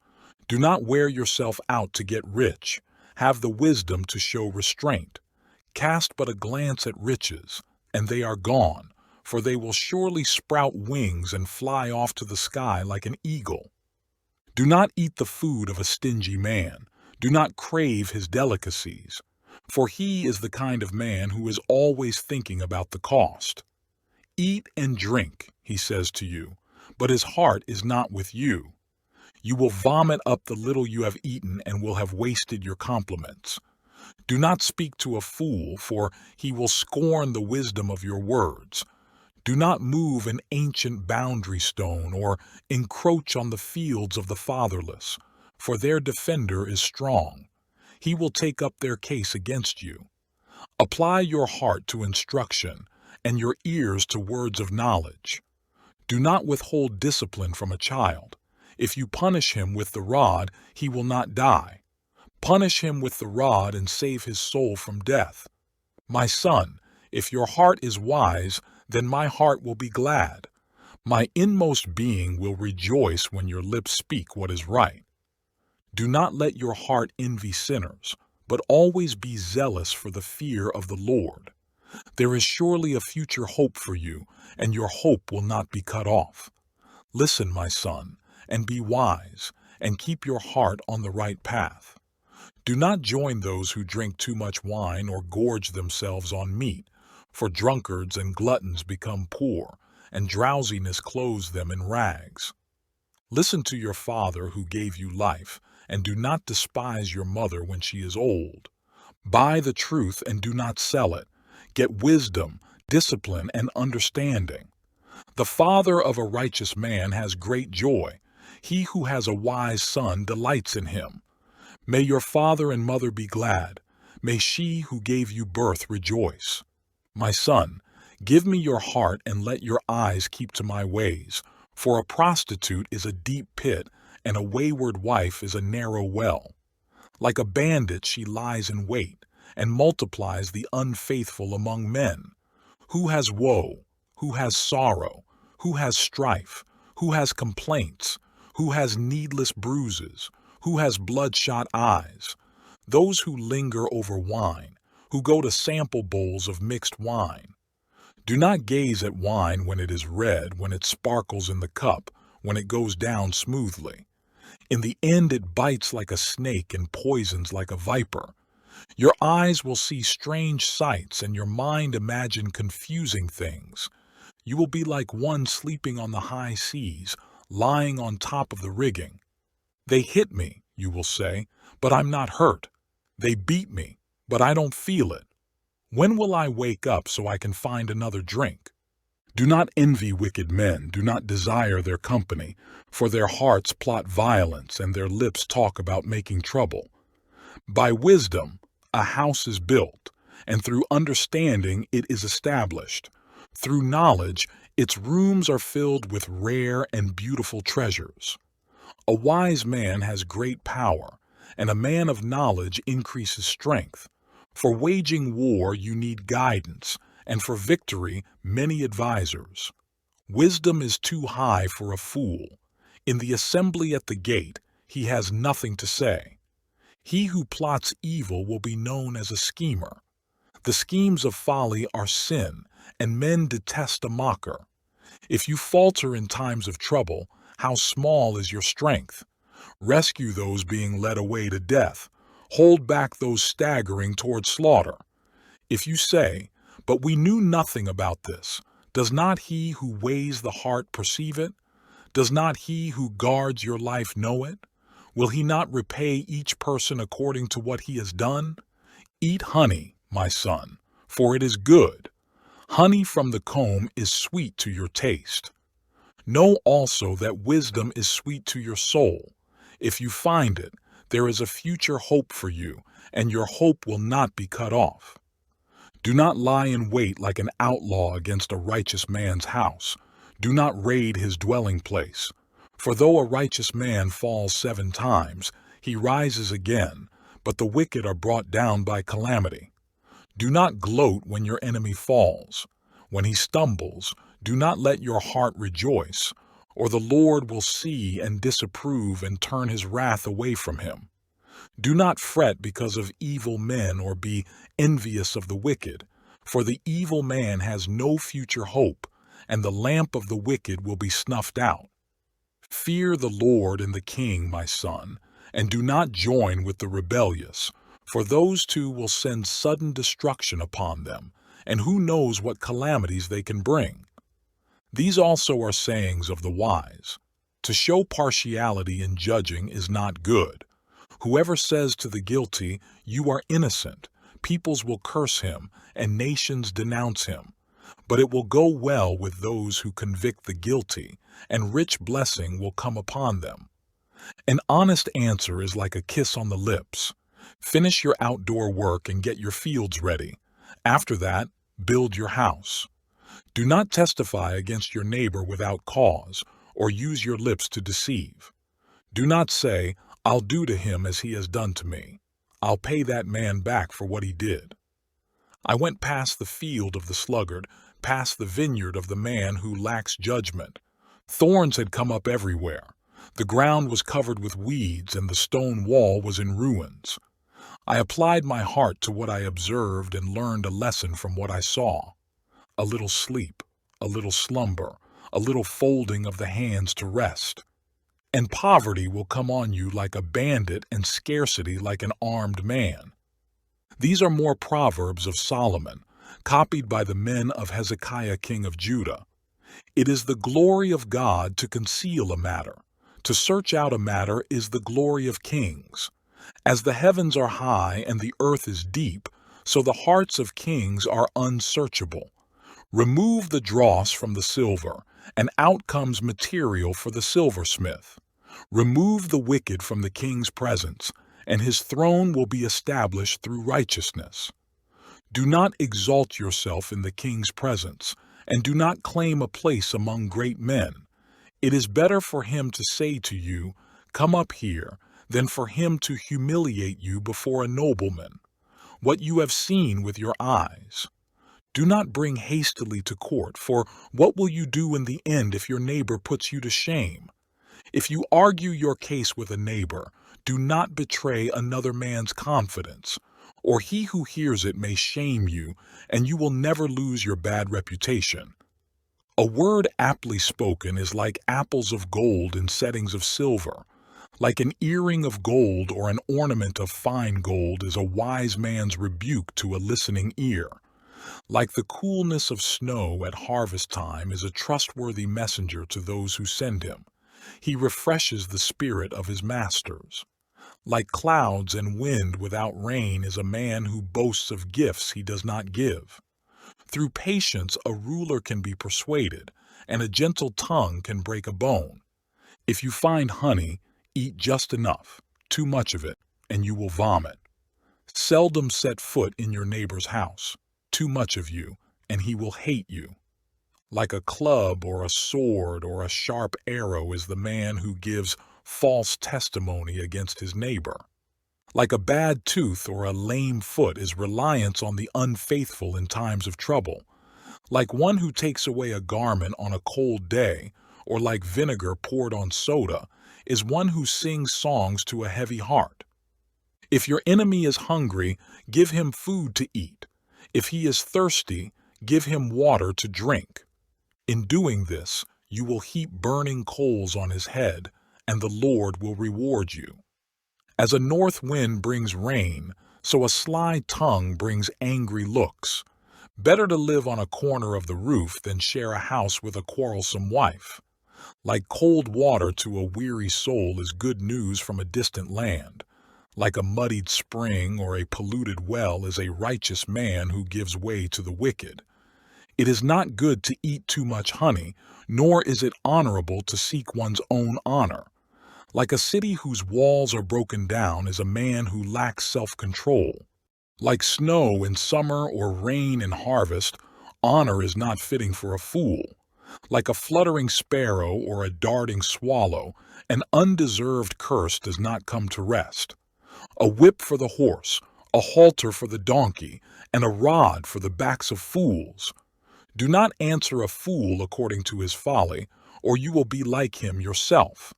Do not wear yourself out to get rich. Have the wisdom to show restraint. Cast but a glance at riches, and they are gone, for they will surely sprout wings and fly off to the sky like an eagle. Do not eat the food of a stingy man. Do not crave his delicacies, for he is the kind of man who is always thinking about the cost. Eat and drink, he says to you, but his heart is not with you. You will vomit up the little you have eaten and will have wasted your compliments. Do not speak to a fool, for he will scorn the wisdom of your words. Do not move an ancient boundary stone or encroach on the fields of the fatherless, for their defender is strong. He will take up their case against you. Apply your heart to instruction and your ears to words of knowledge. Do not withhold discipline from a child. If you punish him with the rod, he will not die. Punish him with the rod and save his soul from death. My son, if your heart is wise, then my heart will be glad. My inmost being will rejoice when your lips speak what is right. Do not let your heart envy sinners, but always be zealous for the fear of the Lord. There is surely a future hope for you, and your hope will not be cut off. Listen, my son, and be wise, and keep your heart on the right path. Do not join those who drink too much wine or gorge themselves on meat, for drunkards and gluttons become poor, and drowsiness clothes them in rags. Listen to your father who gave you life, and do not despise your mother when she is old. Buy the truth and do not sell it. Get wisdom, discipline, and understanding. The father of a righteous man has great joy. He who has a wise son delights in him. May your father and mother be glad. May she who gave you birth rejoice. My son, give me your heart and let your eyes keep to my ways, for a prostitute is a deep pit, and a wayward wife is a narrow well. Like a bandit she lies in wait, and multiplies the unfaithful among men. Who has woe? Who has sorrow? Who has strife? Who has complaints? Who has needless bruises? Who has bloodshot eyes? Those who linger over wine, who go to sample bowls of mixed wine. Do not gaze at wine when it is red, when it sparkles in the cup, when it goes down smoothly. In the end it bites like a snake and poisons like a viper. Your eyes will see strange sights and your mind imagine confusing things. You will be like one sleeping on the high seas, lying on top of the rigging. They hit me, you will say, but I'm not hurt. They beat me, but I don't feel it. When will I wake up so I can find another drink? Do not envy wicked men, do not desire their company, for their hearts plot violence and their lips talk about making trouble. By wisdom a house is built, and through understanding it is established. Through knowledge its rooms are filled with rare and beautiful treasures. A wise man has great power, and a man of knowledge increases strength. For waging war you need guidance, and for victory many advisers. Wisdom is too high for a fool. In the assembly at the gate he has nothing to say. He who plots evil will be known as a schemer. The schemes of folly are sin, and men detest a mocker. If you falter in times of trouble, how small is your strength? Rescue those being led away to death. Hold back those staggering toward slaughter. If you say, "But we knew nothing about this," does not he who weighs the heart perceive it? Does not he who guards your life know it? Will he not repay each person according to what he has done? Eat honey, my son, for it is good. Honey from the comb is sweet to your taste. Know also that wisdom is sweet to your soul. If you find it, there is a future hope for you, and your hope will not be cut off. Do not lie in wait like an outlaw against a righteous man's house. Do not raid his dwelling place. For though a righteous man falls 7 times, he rises again, but the wicked are brought down by calamity. Do not gloat when your enemy falls. When he stumbles, do not let your heart rejoice, or the Lord will see and disapprove and turn his wrath away from him. Do not fret because of evil men or be envious of the wicked, For the evil man has no future hope, and the lamp of the wicked will be snuffed out. Fear the Lord and the king, my son, and do not join with the rebellious, for those two will send sudden destruction upon them, and who knows what calamities they can bring. These also are sayings of the wise. To show partiality in judging is not good. Whoever says to the guilty, "You are innocent," peoples will curse him, and nations denounce him. But it will go well with those who convict the guilty, and rich blessing will come upon them. An honest answer is like a kiss on the lips. Finish your outdoor work and get your fields ready. After that, build your house. Do not testify against your neighbor without cause, or use your lips to deceive. Do not say, "I'll do to him as he has done to me. I'll pay that man back for what he did." I went past the field of the sluggard, past the vineyard of the man who lacks judgment. Thorns had come up everywhere. The ground was covered with weeds, and the stone wall was in ruins. I applied my heart to what I observed and learned a lesson from what I saw. A little sleep, a little slumber, a little folding of the hands to rest. And poverty will come on you like a bandit and scarcity like an armed man. These are more proverbs of Solomon, copied by the men of Hezekiah king of Judah. It is the glory of God to conceal a matter. To search out a matter is the glory of kings. As the heavens are high and the earth is deep, so the hearts of kings are unsearchable. Remove the dross from the silver, and out comes material for the silversmith. Remove the wicked from the king's presence, and his throne will be established through righteousness. Do not exalt yourself in the king's presence, and do not claim a place among great men. It is better for him to say to you, "Come up here," than for him to humiliate you before a nobleman. What you have seen with your eyes. Do not bring hastily to court, for what will you do in the end if your neighbor puts you to shame? If you argue your case with a neighbor, do not betray another man's confidence, or he who hears it may shame you, and you will never lose your bad reputation. A word aptly spoken is like apples of gold in settings of silver. Like an earring of gold or an ornament of fine gold is a wise man's rebuke to a listening ear. Like the coolness of snow at harvest time is a trustworthy messenger to those who send him. He refreshes the spirit of his masters. Like clouds and wind without rain is a man who boasts of gifts he does not give. Through patience a ruler can be persuaded, and a gentle tongue can break a bone. If you find honey, eat just enough, too much of it, and you will vomit. Seldom set foot in your neighbor's house. Too much of you, and he will hate you. Like a club or a sword or a sharp arrow is the man who gives false testimony against his neighbor. Like a bad tooth or a lame foot is reliance on the unfaithful in times of trouble. Like one who takes away a garment on a cold day, or like vinegar poured on soda, is one who sings songs to a heavy heart. If your enemy is hungry, give him food to eat. If he is thirsty, give him water to drink. In doing this, you will heap burning coals on his head, and the Lord will reward you. As a north wind brings rain, so a sly tongue brings angry looks. Better to live on a corner of the roof than share a house with a quarrelsome wife. Like cold water to a weary soul is good news from a distant land. Like a muddied spring or a polluted well is a righteous man who gives way to the wicked. It is not good to eat too much honey, nor is it honorable to seek one's own honor. Like a city whose walls are broken down is a man who lacks self-control. Like snow in summer or rain in harvest, honor is not fitting for a fool. Like a fluttering sparrow or a darting swallow, an undeserved curse does not come to rest. A whip for the horse, a halter for the donkey, and a rod for the backs of fools. Do not answer a fool according to his folly, or you will be like him yourself.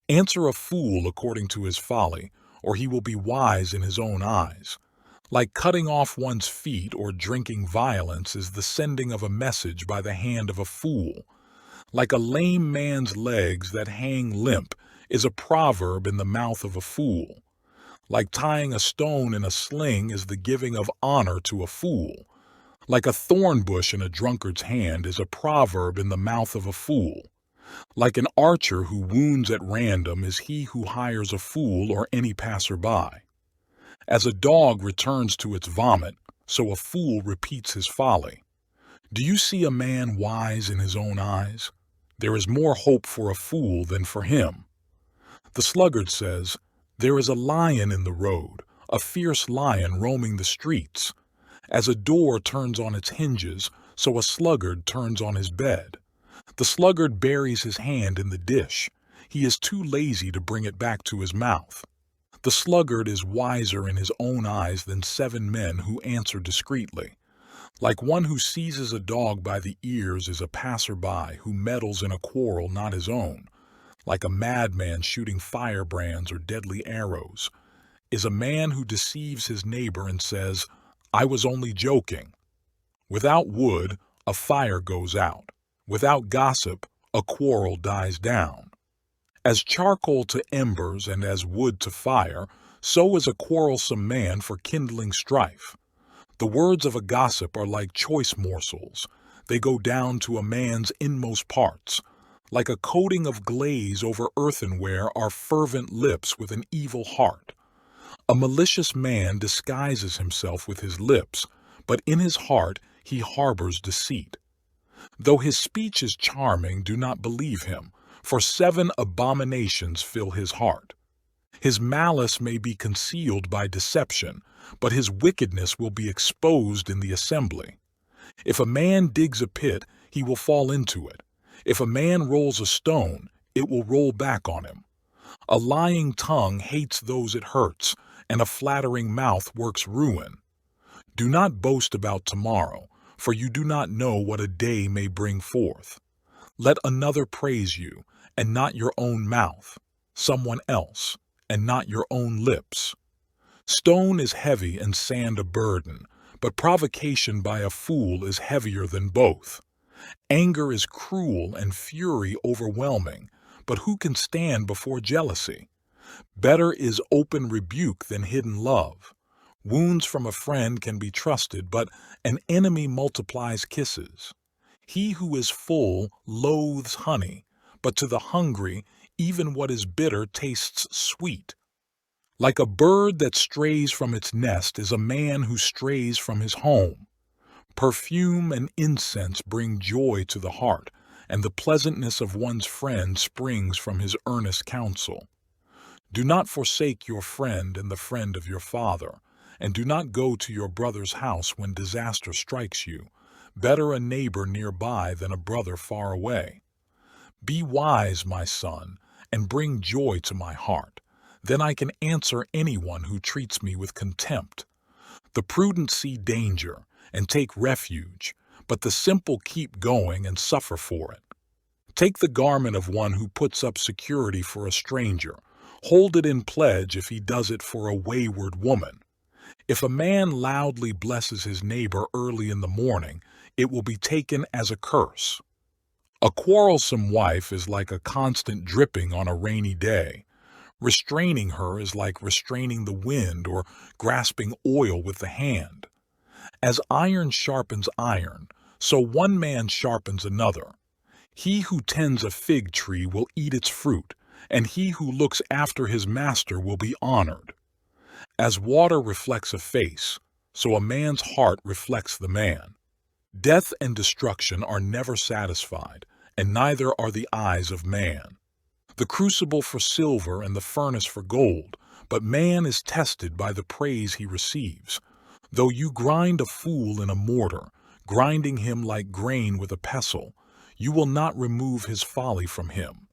Answer a fool according to his folly, or he will be wise in his own eyes. Like cutting off one's feet or drinking violence is the sending of a message by the hand of a fool. Like a lame man's legs that hang limp is a proverb in the mouth of a fool. Like tying a stone in a sling is the giving of honor to a fool. Like a thorn bush in a drunkard's hand is a proverb in the mouth of a fool. Like an archer who wounds at random is he who hires a fool or any passerby. As a dog returns to its vomit, so a fool repeats his folly. Do you see a man wise in his own eyes? There is more hope for a fool than for him. The sluggard says, "There is a lion in the road, a fierce lion roaming the streets." As a door turns on its hinges, so a sluggard turns on his bed. The sluggard buries his hand in the dish. He is too lazy to bring it back to his mouth. The sluggard is wiser in his own eyes than 7 men who answer discreetly. Like one who seizes a dog by the ears is a passerby who meddles in a quarrel not his own. Like a madman shooting firebrands or deadly arrows is a man who deceives his neighbor and says, "I was only joking." Without wood, a fire goes out. Without gossip, a quarrel dies down. As charcoal to embers and as wood to fire, so is a quarrelsome man for kindling strife. The words of a gossip are like choice morsels. They go down to a man's inmost parts. Like a coating of glaze over earthenware are fervent lips with an evil heart. A malicious man disguises himself with his lips, but in his heart he harbors deceit. Though his speech is charming, do not believe him, for 7 abominations fill his heart. His malice may be concealed by deception, but his wickedness will be exposed in the assembly. If a man digs a pit, he will fall into it. If a man rolls a stone, it will roll back on him. A lying tongue hates those it hurts, and a flattering mouth works ruin. Do not boast about tomorrow, for you do not know what a day may bring forth. Let another praise you, and not your own mouth, someone else, and not your own lips. Stone is heavy and sand a burden, but provocation by a fool is heavier than both. Anger is cruel and fury overwhelming, but who can stand before jealousy? Better is open rebuke than hidden love. Wounds from a friend can be trusted, but an enemy multiplies kisses. He who is full loathes honey, but to the hungry, even what is bitter tastes sweet. Like a bird that strays from its nest is a man who strays from his home. Perfume and incense bring joy to the heart, and the pleasantness of one's friend springs from his earnest counsel. Do not forsake your friend and the friend of your father, and do not go to your brother's house when disaster strikes you. Better a neighbor nearby than a brother far away. Be wise, my son, and bring joy to my heart. Then I can answer anyone who treats me with contempt. The prudent see danger and take refuge, but the simple keep going and suffer for it. Take the garment of one who puts up security for a stranger. Hold it in pledge if he does it for a wayward woman. If a man loudly blesses his neighbor early in the morning, it will be taken as a curse. A quarrelsome wife is like a constant dripping on a rainy day. Restraining her is like restraining the wind or grasping oil with the hand. As iron sharpens iron, so one man sharpens another. He who tends a fig tree will eat its fruit, and he who looks after his master will be honored. As water reflects a face, so a man's heart reflects the man. Death and destruction are never satisfied, and neither are the eyes of man. The crucible for silver and the furnace for gold, but man is tested by the praise he receives. Though you grind a fool in a mortar, grinding him like grain with a pestle, you will not remove his folly from him.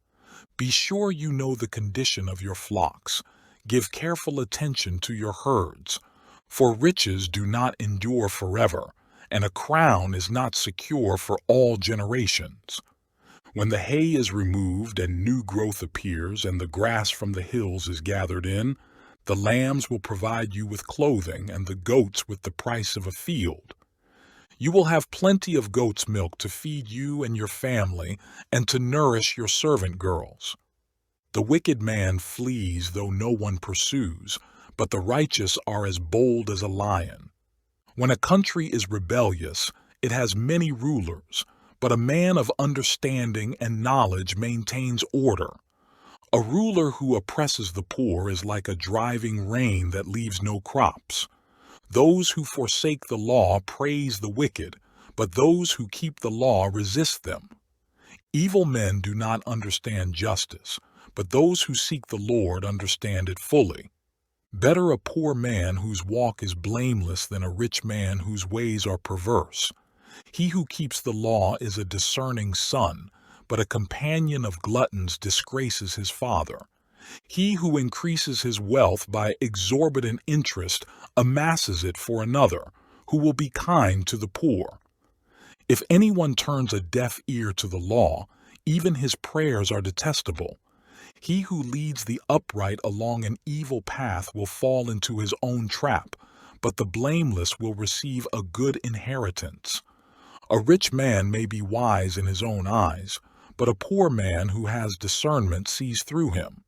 Be sure you know the condition of your flocks. Give careful attention to your herds, for riches do not endure forever, and a crown is not secure for all generations. When the hay is removed and new growth appears and the grass from the hills is gathered in, The lambs will provide you with clothing, and the goats with the price of a field. You will have plenty of goat's milk to feed you and your family and to nourish your servant girls. The wicked man flees though no one pursues, but the righteous are as bold as a lion. When a country is rebellious, it has many rulers, but a man of understanding and knowledge maintains order. A ruler who oppresses the poor is like a driving rain that leaves no crops. Those who forsake the law praise the wicked, but those who keep the law resist them. Evil men do not understand justice, but those who seek the Lord understand it fully. Better a poor man whose walk is blameless than a rich man whose ways are perverse. He who keeps the law is a discerning son, but a companion of gluttons disgraces his father. He who increases his wealth by exorbitant interest amasses it for another, who will be kind to the poor. If anyone turns a deaf ear to the law, even his prayers are detestable. He who leads the upright along an evil path will fall into his own trap, but the blameless will receive a good inheritance. A rich man may be wise in his own eyes, but a poor man who has discernment sees through him.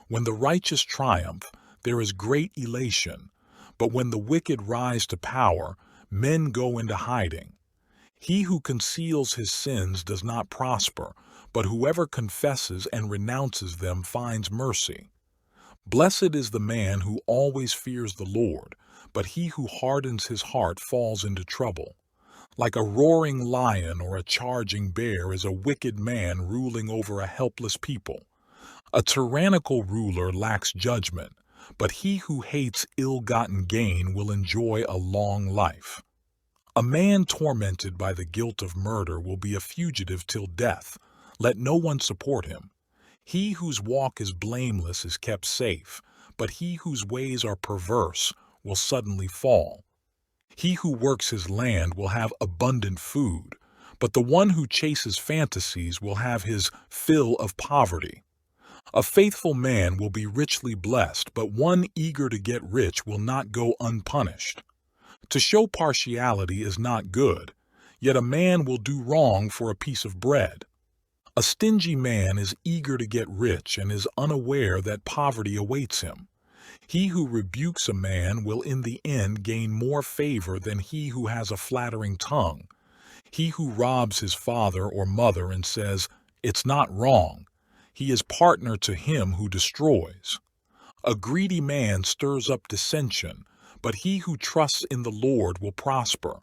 When the righteous triumph, there is great elation, but when the wicked rise to power, men go into hiding. He who conceals his sins does not prosper, but whoever confesses and renounces them finds mercy. Blessed is the man who always fears the Lord, but he who hardens his heart falls into trouble. Like a roaring lion or a charging bear is a wicked man ruling over a helpless people. A tyrannical ruler lacks judgment, but he who hates ill-gotten gain will enjoy a long life. A man tormented by the guilt of murder will be a fugitive till death. Let no one support him. He whose walk is blameless is kept safe, but he whose ways are perverse will suddenly fall. He who works his land will have abundant food, but the one who chases fantasies will have his fill of poverty. A faithful man will be richly blessed, but one eager to get rich will not go unpunished. To show partiality is not good, yet a man will do wrong for a piece of bread. A stingy man is eager to get rich and is unaware that poverty awaits him. He who rebukes a man will in the end gain more favor than he who has a flattering tongue. He who robs his father or mother and says, "It's not wrong," he is partner to him who destroys. A greedy man stirs up dissension, but he who trusts in the Lord will prosper.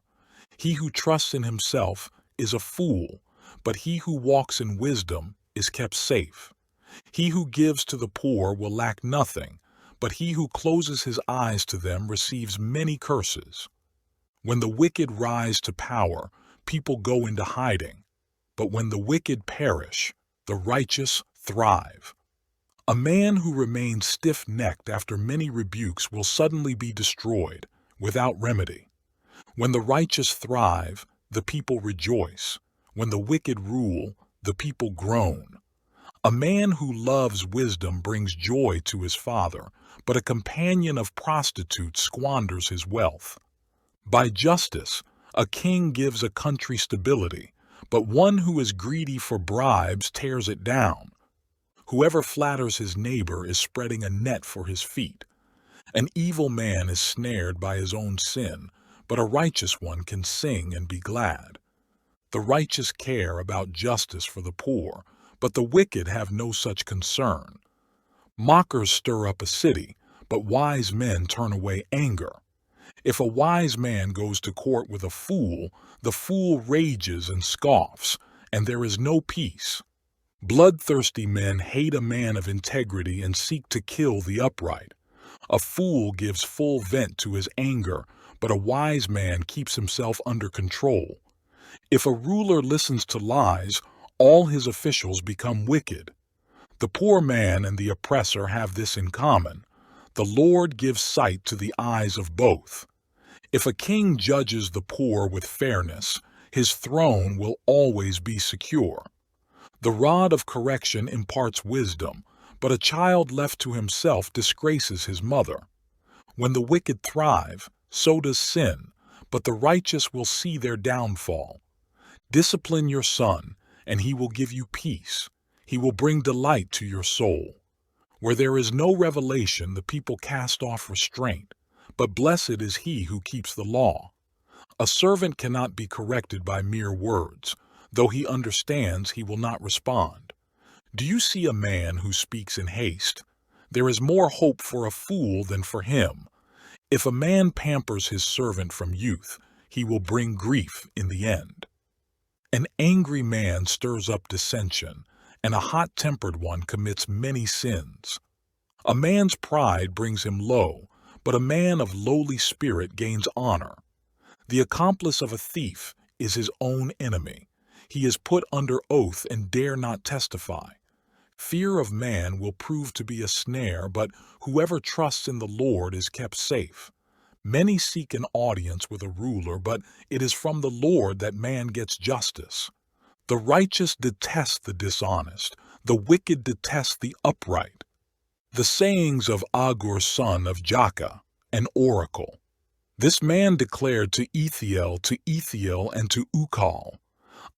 He who trusts in himself is a fool, but he who walks in wisdom is kept safe. He who gives to the poor will lack nothing, but he who closes his eyes to them receives many curses. When the wicked rise to power, people go into hiding, but when the wicked perish, the righteous thrive. A man who remains stiff-necked after many rebukes will suddenly be destroyed, without remedy. When the righteous thrive, the people rejoice. When the wicked rule, the people groan. A man who loves wisdom brings joy to his father, but a companion of prostitutes squanders his wealth. By justice, a king gives a country stability, but one who is greedy for bribes tears it down. Whoever flatters his neighbor is spreading a net for his feet. An evil man is snared by his own sin, but a righteous one can sing and be glad. The righteous care about justice for the poor, but the wicked have no such concern. Mockers stir up a city, but wise men turn away anger. If a wise man goes to court with a fool, the fool rages and scoffs, and there is no peace. Bloodthirsty men hate a man of integrity and seek to kill the upright. A fool gives full vent to his anger, but a wise man keeps himself under control. If a ruler listens to lies, all his officials become wicked. The poor man and the oppressor have this in common: the Lord gives sight to the eyes of both. If a king judges the poor with fairness, his throne will always be secure. The rod of correction imparts wisdom, but a child left to himself disgraces his mother. When the wicked thrive, so does sin, but the righteous will see their downfall. Discipline your son, and he will give you peace. He will bring delight to your soul. Where there is no revelation, the people cast off restraint, but blessed is he who keeps the law. A servant cannot be corrected by mere words. Though he understands, he will not respond. Do you see a man who speaks in haste? There is more hope for a fool than for him. If a man pampers his servant from youth, he will bring grief in the end. An angry man stirs up dissension, and a hot-tempered one commits many sins. A man's pride brings him low, but a man of lowly spirit gains honor. The accomplice of a thief is his own enemy. He is put under oath and dare not testify. Fear of man will prove to be a snare, but whoever trusts in the Lord is kept safe. Many seek an audience with a ruler, but it is from the Lord that man gets justice. The righteous detest the dishonest, the wicked detest the upright. The sayings of Agur son of Jakeh, an oracle. This man declared to Ethiel, and to Ukal,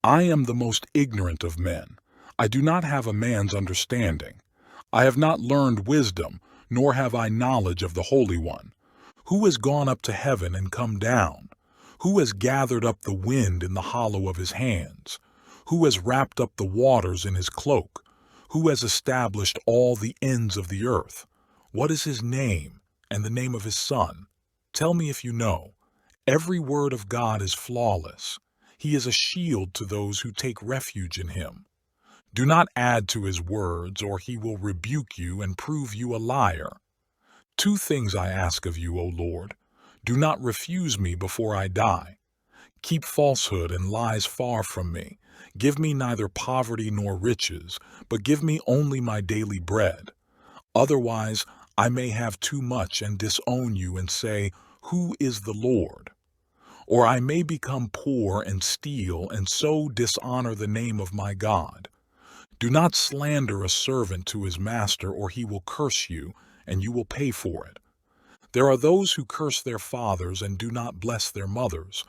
I am the most ignorant of men. I do not have a man's understanding. I have not learned wisdom, nor have I knowledge of the Holy One. Who has gone up to heaven and come down? Who has gathered up the wind in the hollow of his hands? Who has wrapped up the waters in his cloak? Who has established all the ends of the earth? What is his name, and the name of his son? Tell me if you know. Every word of God is flawless. He is a shield to those who take refuge in him. Do not add to his words, or he will rebuke you and prove you a liar. 2 things I ask of you, O Lord. Do not refuse me before I die. Keep falsehood and lies far from me. Give me neither poverty nor riches, but give me only my daily bread. Otherwise, I may have too much and disown you and say, Who is the Lord? Or I may become poor and steal and so dishonor the name of my God. Do not slander a servant to his master, or he will curse you, and you will pay for it. There are those who curse their fathers and do not bless their mothers,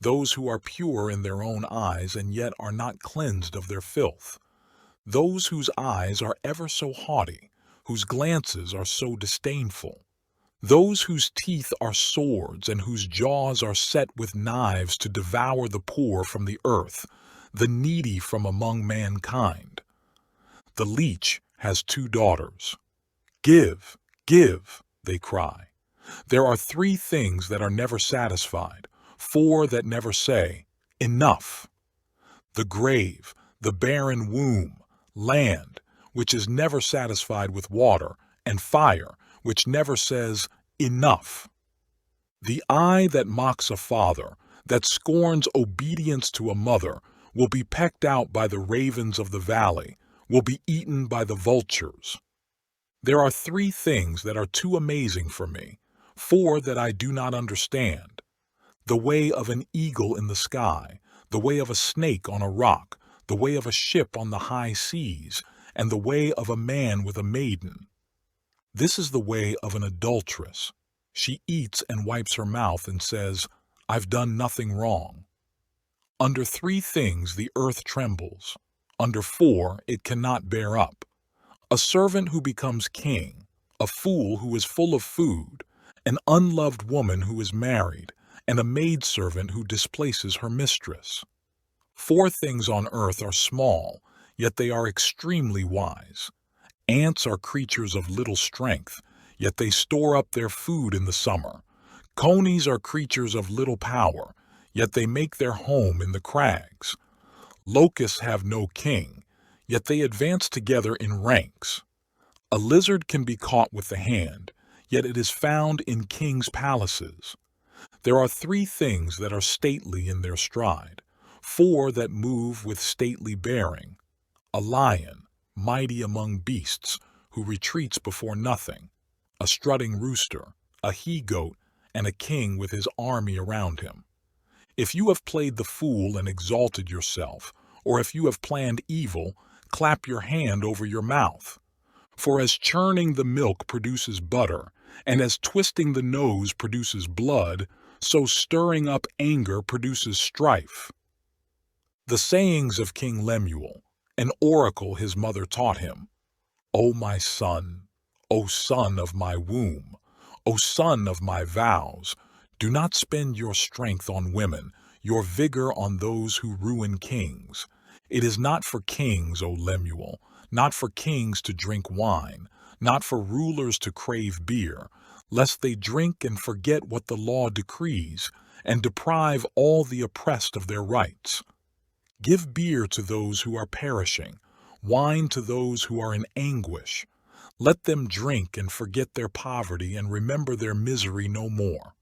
those who are pure in their own eyes and yet are not cleansed of their filth, those whose eyes are ever so haughty, whose glances are so disdainful, those whose teeth are swords and whose jaws are set with knives to devour the poor from the earth, the needy from among mankind. The leech has 2 daughters. Give, give, they cry. There are 3 things that are never satisfied, 4 that never say, Enough. The grave, the barren womb, land, which is never satisfied with water, and fire, which never says, Enough. The eye that mocks a father, that scorns obedience to a mother, will be pecked out by the ravens of the valley, will be eaten by the vultures. There are 3 things that are too amazing for me, 4 that I do not understand. The way of an eagle in the sky, the way of a snake on a rock, the way of a ship on the high seas, and the way of a man with a maiden. This is the way of an adulteress. She eats and wipes her mouth and says, I've done nothing wrong. Under 3 things the earth trembles. Under 4 it cannot bear up. A servant who becomes king, a fool who is full of food, an unloved woman who is married, and a maidservant who displaces her mistress. 4 things on earth are small, yet they are extremely wise. Ants are creatures of little strength, yet they store up their food in the summer. Conies are creatures of little power, yet they make their home in the crags. Locusts have no king, yet they advance together in ranks. A lizard can be caught with the hand, yet it is found in kings' palaces. There are 3 things that are stately in their stride, 4 that move with stately bearing. A lion, mighty among beasts, who retreats before nothing, a strutting rooster, a he-goat, and a king with his army around him. If you have played the fool and exalted yourself, or if you have planned evil, clap your hand over your mouth. For as churning the milk produces butter, and as twisting the nose produces blood, so stirring up anger produces strife. The sayings of King Lemuel, an oracle his mother taught him. O my son, O son of my womb, O son of my vows, do not spend your strength on women, your vigor on those who ruin kings. It is not for kings, O Lemuel, not for kings to drink wine, not for rulers to crave beer, lest they drink and forget what the law decrees, and deprive all the oppressed of their rights. Give beer to those who are perishing, wine to those who are in anguish. Let them drink and forget their poverty and remember their misery no more.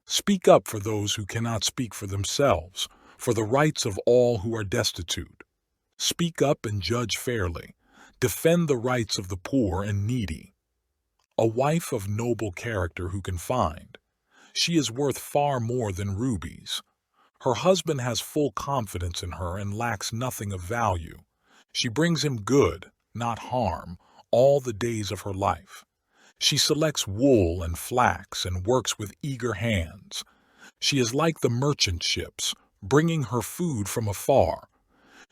Speak up for those who cannot speak for themselves, for the rights of all who are destitute. Speak up and judge fairly. Defend the rights of the poor and needy. A wife of noble character who can find. She is worth far more than rubies. Her husband has full confidence in her and lacks nothing of value. She brings him good, not harm, all the days of her life. She selects wool and flax and works with eager hands. She is like the merchant ships, bringing her food from afar.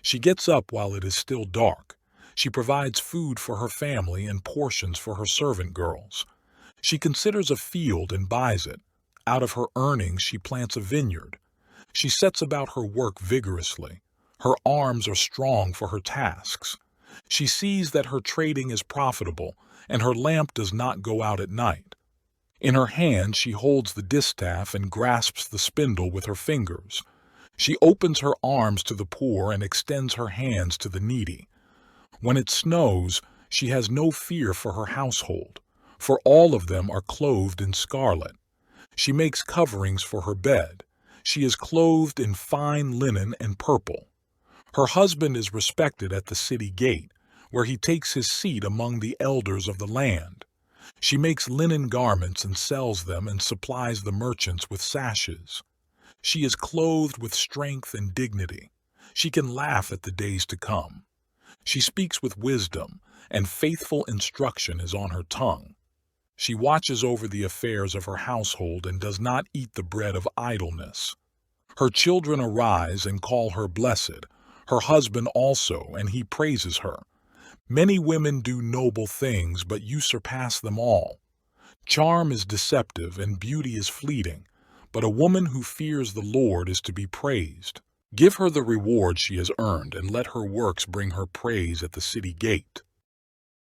She gets up while it is still dark. She provides food for her family and portions for her servant girls. She considers a field and buys it. Out of her earnings she plants a vineyard. She sets about her work vigorously. Her arms are strong for her tasks. She sees that her trading is profitable, and her lamp does not go out at night. In her hand she holds the distaff and grasps the spindle with her fingers. She opens her arms to the poor and extends her hands to the needy. When it snows, she has no fear for her household, for all of them are clothed in scarlet. She makes coverings for her bed. She is clothed in fine linen and purple. Her husband is respected at the city gate, where he takes his seat among the elders of the land. She makes linen garments and sells them and supplies the merchants with sashes. She is clothed with strength and dignity. She can laugh at the days to come. She speaks with wisdom, and faithful instruction is on her tongue. She watches over the affairs of her household and does not eat the bread of idleness. Her children arise and call her blessed, her husband also, and he praises her. Many women do noble things, but you surpass them all. Charm is deceptive and beauty is fleeting, but a woman who fears the Lord is to be praised. Give her the reward she has earned, and let her works bring her praise at the city gate.